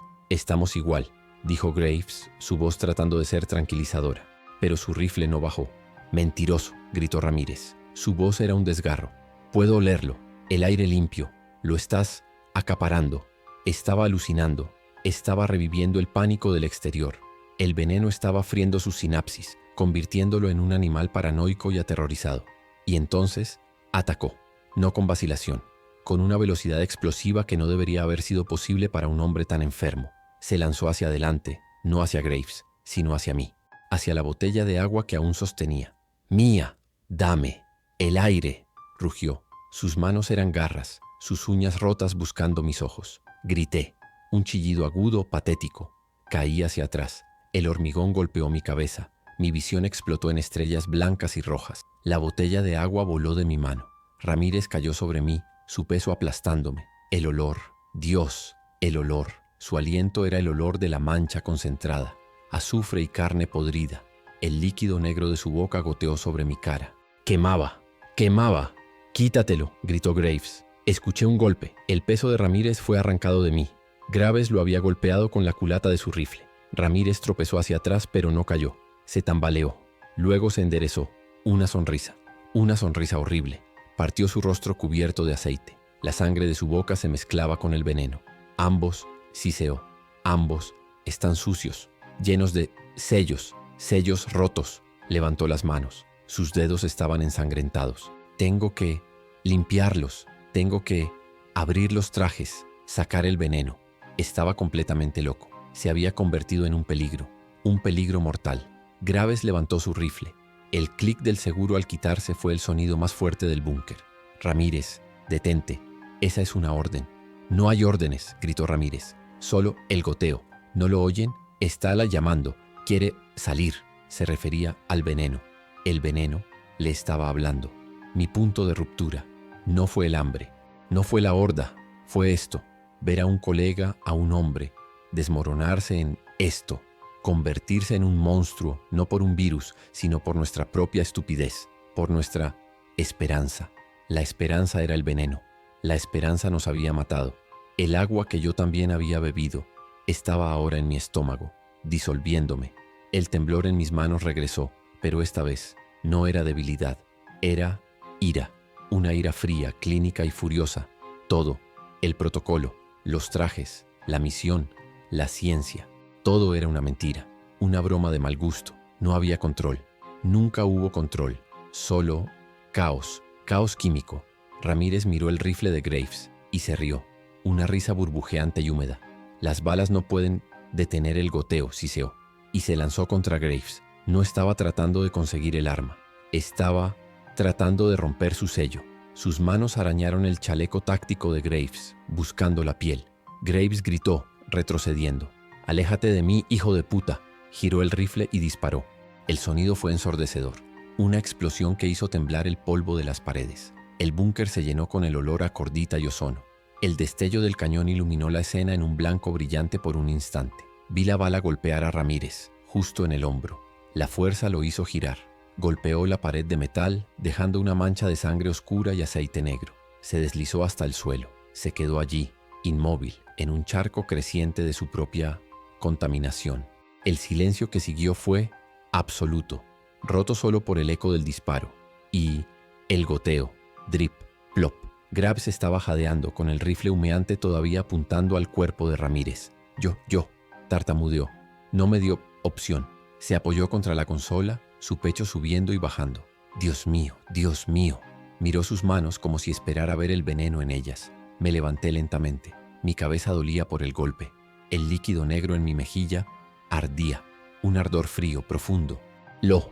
igual, dijo Graves, su voz tratando de ser tranquilizadora. Pero su rifle no bajó. Mentiroso, gritó Ramírez. Su voz era un desgarro. Puedo olerlo. El aire limpio. Lo estás acaparando. Estaba alucinando. Estaba reviviendo el pánico del exterior. El veneno estaba friendo sus sinapsis, convirtiéndolo en un animal paranoico y aterrorizado. Y entonces atacó, no con vacilación, con una velocidad explosiva que no debería haber sido posible para un hombre tan enfermo. Se lanzó hacia adelante, no hacia Graves, sino hacia mí, hacia la botella de agua que aún sostenía. «Mía, dame, el aire», rugió. Sus manos eran garras, sus uñas rotas buscando mis ojos. Grité, un chillido agudo, patético. Caí hacia atrás. El hormigón golpeó mi cabeza. Mi visión explotó en estrellas blancas y rojas. La botella de agua voló de mi mano. Ramírez cayó sobre mí, su peso aplastándome. El olor, Dios, el olor. Su aliento era el olor de la mancha concentrada, azufre y carne podrida. El líquido negro de su boca goteó sobre mi cara. ¡Quemaba! ¡Quemaba! «Quítatelo», gritó Graves. Escuché un golpe. El peso de Ramírez fue arrancado de mí. Graves lo había golpeado con la culata de su rifle. Ramírez tropezó hacia atrás, pero no cayó. Se tambaleó. Luego se enderezó. Una sonrisa horrible. Partió su rostro cubierto de aceite. La sangre de su boca se mezclaba con el veneno. Ambos, siseó, ambos están sucios, llenos de sellos rotos. Levantó las manos. Sus dedos estaban ensangrentados. Tengo que limpiarlos. Tengo que abrir los trajes, sacar el veneno. Estaba completamente loco. Se había convertido en un peligro mortal. Graves levantó su rifle. El clic del seguro al quitarse fue el sonido más fuerte del búnker. «Ramírez, detente. Esa es una orden». «No hay órdenes», gritó Ramírez. «Solo el goteo. ¿No lo oyen? Está llamando. Quiere salir». Se refería al veneno. El veneno le estaba hablando. Mi punto de ruptura. No fue el hambre. No fue la horda. Fue esto. Ver a un colega, a un hombre, desmoronarse en esto. Convertirse en un monstruo, no por un virus, sino por nuestra propia estupidez, por nuestra esperanza. La esperanza era el veneno. La esperanza nos había matado. El agua que yo también había bebido estaba ahora en mi estómago, disolviéndome. El temblor en mis manos regresó, pero esta vez no era debilidad, era ira. Una ira fría, clínica y furiosa. Todo, el protocolo, los trajes, la misión, la ciencia. Todo era una mentira, una broma de mal gusto. No había control. Nunca hubo control. Solo caos, caos químico. Ramírez miró el rifle de Graves y se rió. Una risa burbujeante y húmeda. «Las balas no pueden detener el goteo», siseó. Y se lanzó contra Graves. No estaba tratando de conseguir el arma. Estaba tratando de romper su sello. Sus manos arañaron el chaleco táctico de Graves, buscando la piel. Graves gritó, retrocediendo. «Aléjate de mí, hijo de puta». Giró el rifle y disparó. El sonido fue ensordecedor. Una explosión que hizo temblar el polvo de las paredes. El búnker se llenó con el olor a cordita y ozono. El destello del cañón iluminó la escena en un blanco brillante por un instante. Vi la bala golpear a Ramírez, justo en el hombro. La fuerza lo hizo girar. Golpeó la pared de metal, dejando una mancha de sangre oscura y aceite negro. Se deslizó hasta el suelo. Se quedó allí, inmóvil, en un charco creciente de su propia contaminación. El silencio que siguió fue absoluto, roto solo por el eco del disparo. Y el goteo, drip, plop. Graves estaba jadeando, con el rifle humeante todavía apuntando al cuerpo de Ramírez. Yo, tartamudeó. No me dio opción. Se apoyó contra la consola, su pecho subiendo y bajando. Dios mío, Dios mío. Miró sus manos como si esperara ver el veneno en ellas. Me levanté lentamente. Mi cabeza dolía por el golpe. El líquido negro en mi mejilla ardía. Un ardor frío, profundo. Lo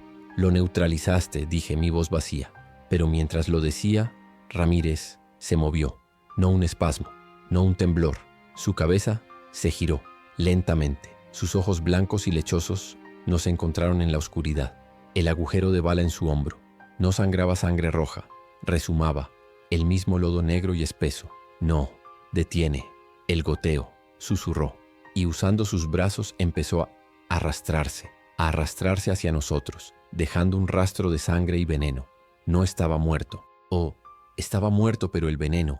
neutralizaste, dije, mi voz vacía. Pero mientras lo decía, Ramírez se movió. No un espasmo, no un temblor. Su cabeza se giró lentamente. Sus ojos blancos y lechosos nos encontraron en la oscuridad. El agujero de bala en su hombro. No sangraba sangre roja. Rezumaba. El mismo lodo negro y espeso. No. Detiene. El goteo. Susurró. Y usando sus brazos empezó a arrastrarse hacia nosotros, dejando un rastro de sangre y veneno. No estaba muerto. Estaba muerto, pero el veneno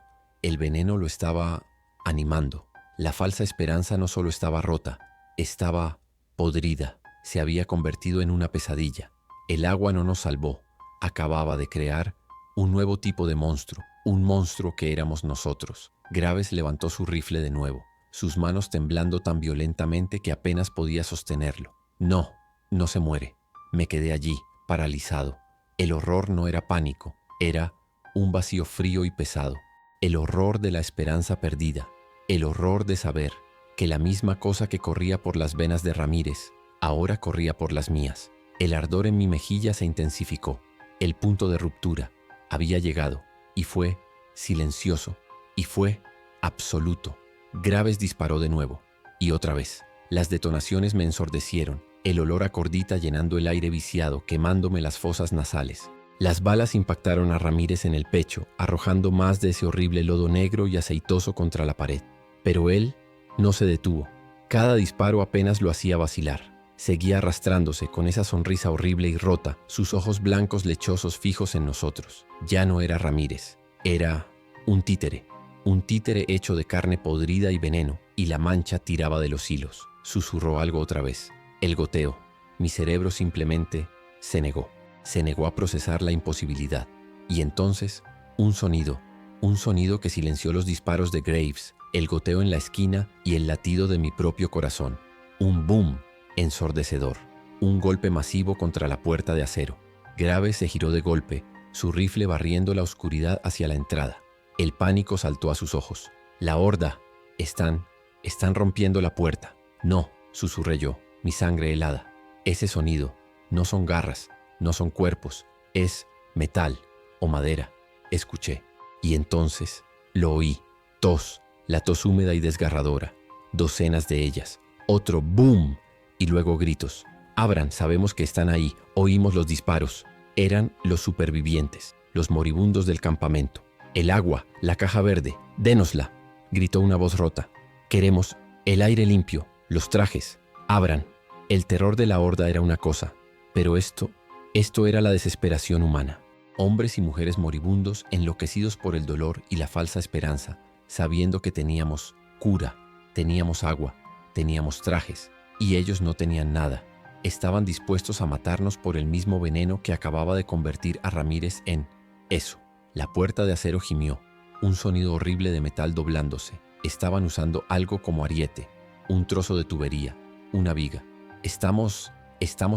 lo estaba animando. La falsa esperanza no solo estaba rota, estaba podrida. Se había convertido en una pesadilla. El agua no nos salvó. Acababa de crear un nuevo tipo de monstruo, un monstruo que éramos nosotros. Graves levantó su rifle de nuevo, sus manos temblando tan violentamente que apenas podía sostenerlo. No se muere. Me quedé allí, paralizado. El horror no era pánico, era un vacío frío y pesado. El horror de la esperanza perdida, el horror de saber que la misma cosa que corría por las venas de Ramírez, ahora corría por las mías. El ardor en mi mejilla se intensificó. El punto de ruptura había llegado y fue silencioso y fue absoluto. Graves disparó de nuevo y otra vez. Las detonaciones me ensordecieron, el olor a cordita llenando el aire viciado, quemándome las fosas nasales. Las balas impactaron a Ramírez en el pecho, arrojando más de ese horrible lodo negro y aceitoso contra la pared. Pero él no se detuvo. Cada disparo apenas lo hacía vacilar. Seguía arrastrándose con esa sonrisa horrible y rota, sus ojos blancos lechosos fijos en nosotros. Ya no era Ramírez, era un títere hecho de carne podrida y veneno, y la mancha tiraba de los hilos. Susurró algo otra vez. El goteo. Mi cerebro simplemente se negó a procesar la imposibilidad. Y entonces, un sonido que silenció los disparos de Graves, el goteo en la esquina y el latido de mi propio corazón. Un boom ensordecedor, un golpe masivo contra la puerta de acero. Graves se giró de golpe, su rifle barriendo la oscuridad hacia la entrada. El pánico saltó a sus ojos. La horda. Están rompiendo la puerta. No, susurré yo, mi sangre helada. Ese sonido. No son garras, no son cuerpos. Es metal o madera. Escuché. Y entonces lo oí. Tos, la tos húmeda y desgarradora. Docenas de ellas. Otro boom. Y luego gritos. Abran, sabemos que están ahí. Oímos los disparos. Eran los supervivientes, los moribundos del campamento. El agua, la caja verde, dénosla, gritó una voz rota. Queremos el aire limpio, los trajes. Abran. El terror de la horda era una cosa, pero esto era la desesperación humana. Hombres y mujeres moribundos, enloquecidos por el dolor y la falsa esperanza, sabiendo que teníamos cura, teníamos agua, teníamos trajes, y ellos no tenían nada. Estaban dispuestos a matarnos por el mismo veneno que acababa de convertir a Ramírez en eso. La puerta de acero gimió, un sonido horrible de metal doblándose. Estaban usando algo como ariete, un trozo de tubería, una viga. Estamos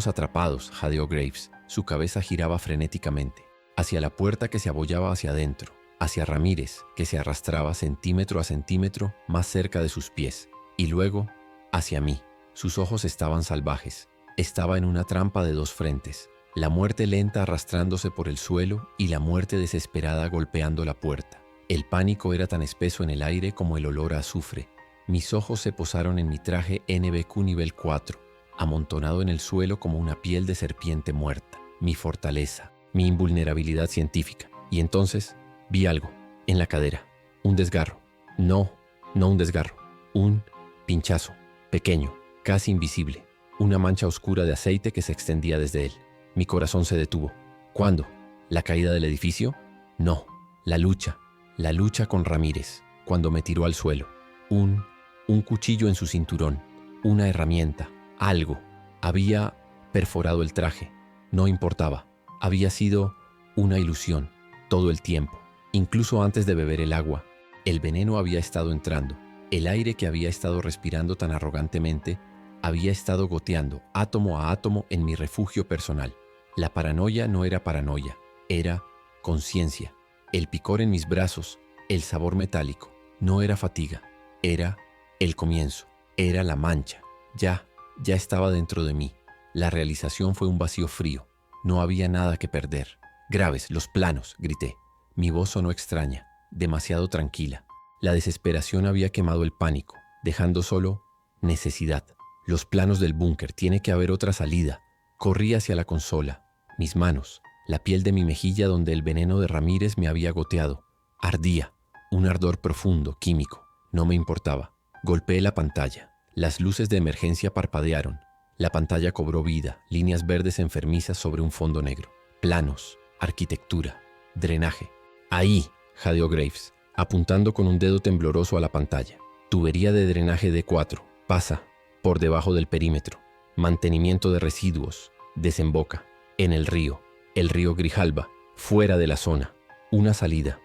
atrapados, jadeó Graves. Su cabeza giraba frenéticamente, hacia la puerta que se abollaba hacia adentro, hacia Ramírez, que se arrastraba centímetro a centímetro más cerca de sus pies, y luego hacia mí. Sus ojos estaban salvajes. Estaba en una trampa de dos frentes. La muerte lenta arrastrándose por el suelo y la muerte desesperada golpeando la puerta. El pánico era tan espeso en el aire como el olor a azufre. Mis ojos se posaron en mi traje NBQ nivel 4, amontonado en el suelo como una piel de serpiente muerta. Mi fortaleza, mi invulnerabilidad científica. Y entonces vi algo en la cadera. Un desgarro. No un desgarro. Un pinchazo. Pequeño, casi invisible. Una mancha oscura de aceite que se extendía desde él. Mi corazón se detuvo. ¿Cuándo? ¿La caída del edificio? No, la lucha con Ramírez, cuando me tiró al suelo. Un cuchillo en su cinturón, una herramienta, algo. Había perforado el traje. No importaba. Había sido una ilusión todo el tiempo. Incluso antes de beber el agua, el veneno había estado entrando. El aire que había estado respirando tan arrogantemente había estado goteando átomo a átomo en mi refugio personal. La paranoia no era paranoia, era conciencia. El picor en mis brazos, el sabor metálico, no era fatiga, era el comienzo, era la mancha. Ya estaba dentro de mí. La realización fue un vacío frío. No había nada que perder. Graves, los planos, grité. Mi voz sonó extraña, demasiado tranquila. La desesperación había quemado el pánico, dejando solo necesidad. Los planos del búnker, tiene que haber otra salida. Corrí hacia la consola. Mis manos, la piel de mi mejilla donde el veneno de Ramírez me había goteado. Ardía, un ardor profundo, químico. No me importaba. Golpeé la pantalla. Las luces de emergencia parpadearon. La pantalla cobró vida, líneas verdes enfermizas sobre un fondo negro. Planos, arquitectura, drenaje. Ahí, jadeó Graves, apuntando con un dedo tembloroso a la pantalla. Tubería de drenaje D4. Pasa por debajo del perímetro. Mantenimiento de residuos. Desemboca en el río Grijalba, fuera de la zona. Una salida.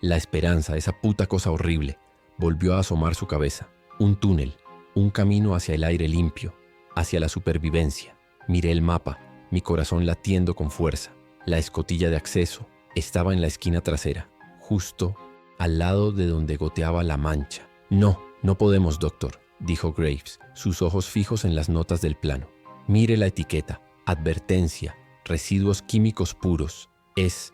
La esperanza, esa puta cosa horrible, volvió a asomar su cabeza. Un túnel, un camino hacia el aire limpio, hacia la supervivencia. Miré el mapa, mi corazón latiendo con fuerza. La escotilla de acceso estaba en la esquina trasera, justo al lado de donde goteaba la mancha. No podemos, doctor, dijo Graves, sus ojos fijos en las notas del plano. Mire la etiqueta, advertencia, residuos químicos puros. Es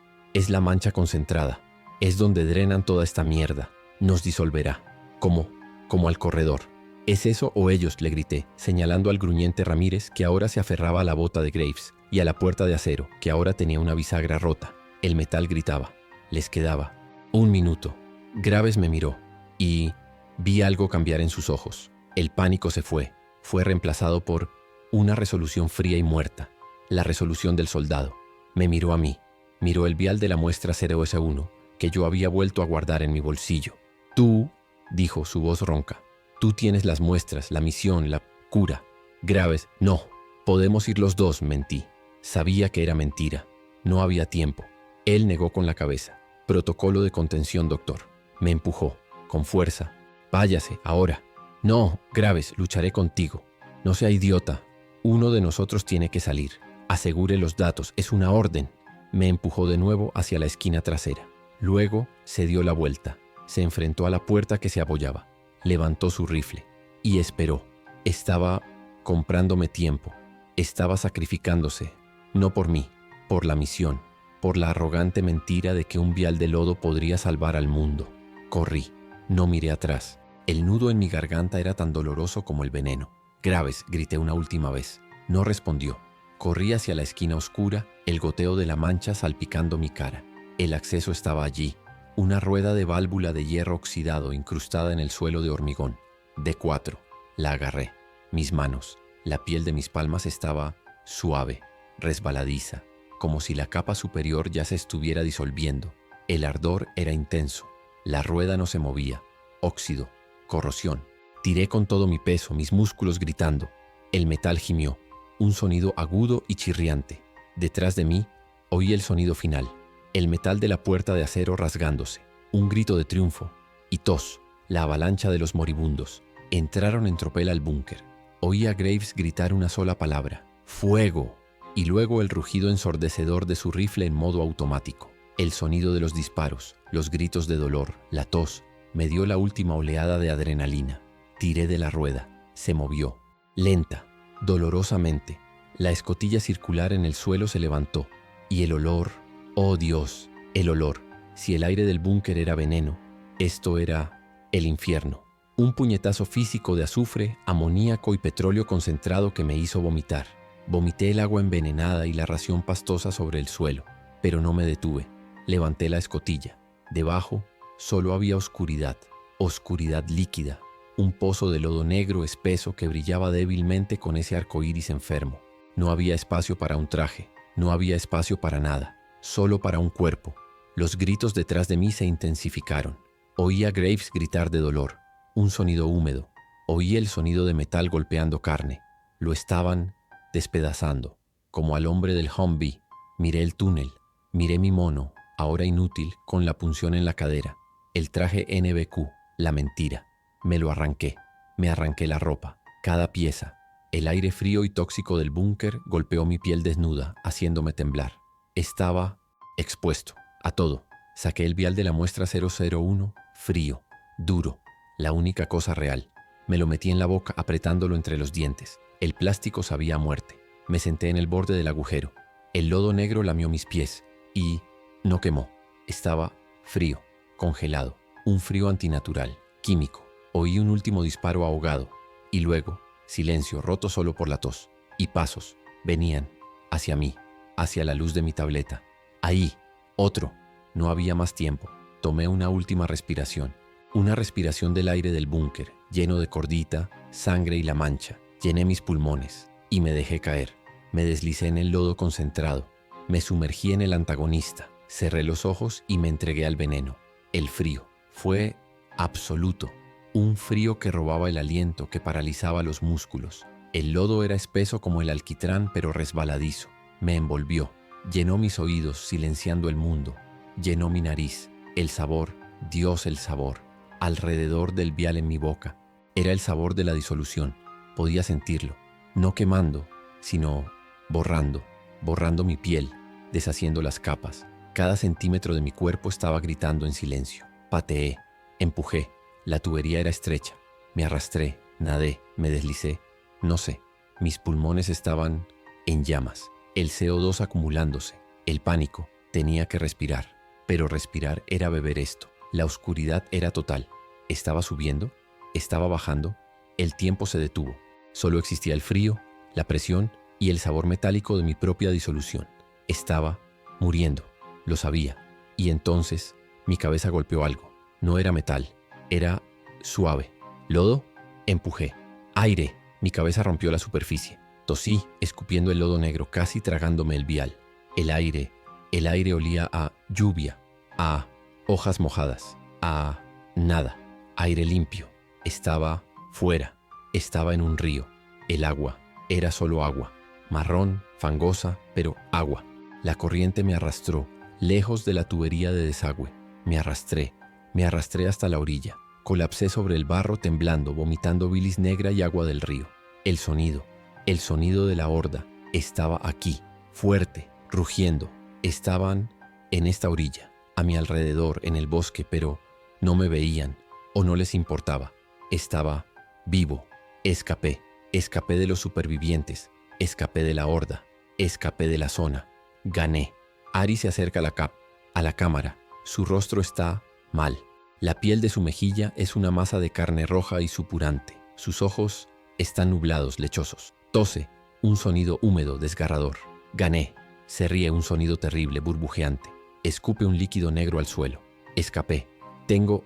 la mancha concentrada. Es donde drenan toda esta mierda. Nos disolverá, como al corredor. ¿Es eso o ellos?, le grité, señalando al gruñente Ramírez, que ahora se aferraba a la bota de Graves, y a la puerta de acero, que ahora tenía una bisagra rota. El metal gritaba. Les quedaba 1 minuto. Graves me miró, y vi algo cambiar en sus ojos. El pánico se fue. Fue reemplazado por una resolución fría y muerta. La resolución del soldado. Me miró a mí. Miró el vial de la muestra 0S1, que yo había vuelto a guardar en mi bolsillo. Tú, dijo su voz ronca, tú tienes las muestras, la misión, la cura. Graves, no. Podemos ir los dos, mentí. Sabía que era mentira. No había tiempo. Él negó con la cabeza. Protocolo de contención, doctor. Me empujó, con fuerza. Váyase, ahora. No, Graves, lucharé contigo. No sea idiota. Uno de nosotros tiene que salir. Asegure los datos, es una orden. Me empujó de nuevo hacia la esquina trasera. Luego se dio la vuelta. Se enfrentó a la puerta que se abollaba. Levantó su rifle y esperó. Estaba comprándome tiempo. Estaba sacrificándose, no por mí, por la misión, por la arrogante mentira de que un vial de lodo podría salvar al mundo. Corrí, no miré atrás. El nudo en mi garganta era tan doloroso como el veneno. Graves, grité una última vez. No respondió. Corrí hacia la esquina oscura, el goteo de la mancha salpicando mi cara. El acceso estaba allí, una rueda de válvula de hierro oxidado incrustada en el suelo de hormigón. D4. La agarré. Mis manos, la piel de mis palmas estaba suave, resbaladiza, como si la capa superior ya se estuviera disolviendo. El ardor era intenso. La rueda no se movía. Óxido, corrosión. Tiré con todo mi peso, mis músculos gritando. El metal gimió. Un sonido agudo y chirriante. Detrás de mí, oí el sonido final. El metal de la puerta de acero rasgándose. Un grito de triunfo. Y tos, la avalancha de los moribundos. Entraron en tropel al búnker. Oí a Graves gritar una sola palabra. ¡Fuego! Y luego el rugido ensordecedor de su rifle en modo automático. El sonido de los disparos, los gritos de dolor, la tos, me dio la última oleada de adrenalina. Tiré de la rueda. Se movió. Lenta. Dolorosamente, la escotilla circular en el suelo se levantó, y el olor, oh Dios, el olor. Si el aire del búnker era veneno, esto era el infierno. Un puñetazo físico de azufre, amoníaco y petróleo concentrado que me hizo vomitar. Vomité el agua envenenada y la ración pastosa sobre el suelo, pero no me detuve. Levanté la escotilla. Debajo solo había oscuridad, oscuridad líquida. Un pozo de lodo negro espeso que brillaba débilmente con ese arco iris enfermo. No había espacio para un traje, no había espacio para nada, solo para un cuerpo. Los gritos detrás de mí se intensificaron. Oí a Graves gritar de dolor, un sonido húmedo. Oí el sonido de metal golpeando carne. Lo estaban despedazando, como al hombre del Humvee. Miré el túnel, miré mi mono, ahora inútil, con la punción en la cadera. El traje NBQ, la mentira. Me lo arranqué, me arranqué la ropa, cada pieza. El aire frío y tóxico del búnker golpeó mi piel desnuda, haciéndome temblar. Estaba expuesto a todo. Saqué el vial de la muestra 001, frío, duro, la única cosa real. Me lo metí en la boca apretándolo entre los dientes. El plástico sabía a muerte. Me senté en el borde del agujero. El lodo negro lamió mis pies y no quemó. Estaba frío, congelado, un frío antinatural, químico. Oí un último disparo ahogado y luego silencio roto solo por la tos. Y pasos venían hacia mí, hacia la luz de mi tableta. Ahí, otro. No había más tiempo. Tomé una última respiración. Una respiración del aire del búnker, lleno de cordita, sangre y la mancha. Llené mis pulmones y me dejé caer. Me deslicé en el lodo concentrado. Me sumergí en el antagonista. Cerré los ojos y me entregué al veneno. El frío fue absoluto. Un frío que robaba el aliento, que paralizaba los músculos. El lodo era espeso como el alquitrán, pero resbaladizo. Me envolvió. Llenó mis oídos, silenciando el mundo. Llenó mi nariz. El sabor, Dios, el sabor. Alrededor del vial en mi boca. Era el sabor de la disolución. Podía sentirlo. No quemando, sino borrando mi piel, deshaciendo las capas. Cada centímetro de mi cuerpo estaba gritando en silencio. Pateé, empujé. La tubería era estrecha. Me arrastré, nadé, me deslicé. No sé. Mis pulmones estaban en llamas. El CO2 acumulándose. El pánico. Tenía que respirar. Pero respirar era beber esto. La oscuridad era total. Estaba subiendo, estaba bajando. El tiempo se detuvo. Solo existía el frío, la presión y el sabor metálico de mi propia disolución. Estaba muriendo. Lo sabía. Y entonces mi cabeza golpeó algo. No era metal. Era suave. ¿Lodo? Empujé. Aire. Mi cabeza rompió la superficie. Tosí, escupiendo el lodo negro, casi tragándome el vial. El aire olía a lluvia, a hojas mojadas, a nada. Aire limpio. Estaba fuera. Estaba en un río. El agua era solo agua. Marrón, fangosa, pero agua. La corriente me arrastró, lejos de la tubería de desagüe. Me arrastré hasta la orilla. Colapsé sobre el barro temblando, vomitando bilis negra y agua del río. El sonido de la horda estaba aquí, fuerte, rugiendo. Estaban en esta orilla, a mi alrededor, en el bosque, pero no me veían o no les importaba. Estaba vivo. Escapé de los supervivientes, escapé de la horda, escapé de la zona. Gané. Ari se acerca a la cámara. Su rostro está mal. La piel de su mejilla es una masa de carne roja y supurante. Sus ojos están nublados, lechosos. Tose, un sonido húmedo, desgarrador. Gané. Se ríe, un sonido terrible, burbujeante. Escupe un líquido negro al suelo. Escapé. Tengo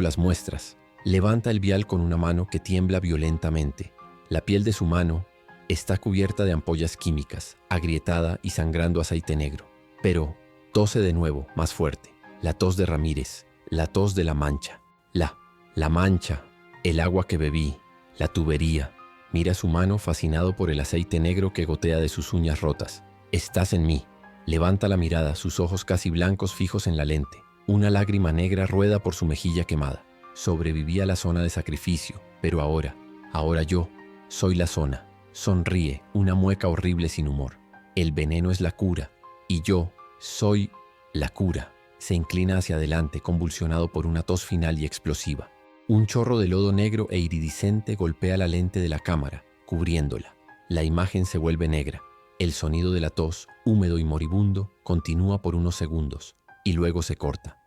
las muestras. Levanta el vial con una mano que tiembla violentamente. La piel de su mano está cubierta de ampollas químicas, agrietada y sangrando aceite negro. Pero tose de nuevo, más fuerte. La tos de Ramírez, la tos de la mancha. La mancha, el agua que bebí, la tubería. Mira su mano fascinado por el aceite negro que gotea de sus uñas rotas. Estás en mí. Levanta la mirada, sus ojos casi blancos fijos en la lente. Una lágrima negra rueda por su mejilla quemada. Sobreviví a la zona de sacrificio, pero ahora yo soy la zona. Sonríe, una mueca horrible sin humor. El veneno es la cura, y yo soy la cura. Se inclina hacia adelante, convulsionado por una tos final y explosiva. Un chorro de lodo negro e iridiscente golpea la lente de la cámara, cubriéndola. La imagen se vuelve negra. El sonido de la tos, húmedo y moribundo, continúa por unos segundos, y luego se corta.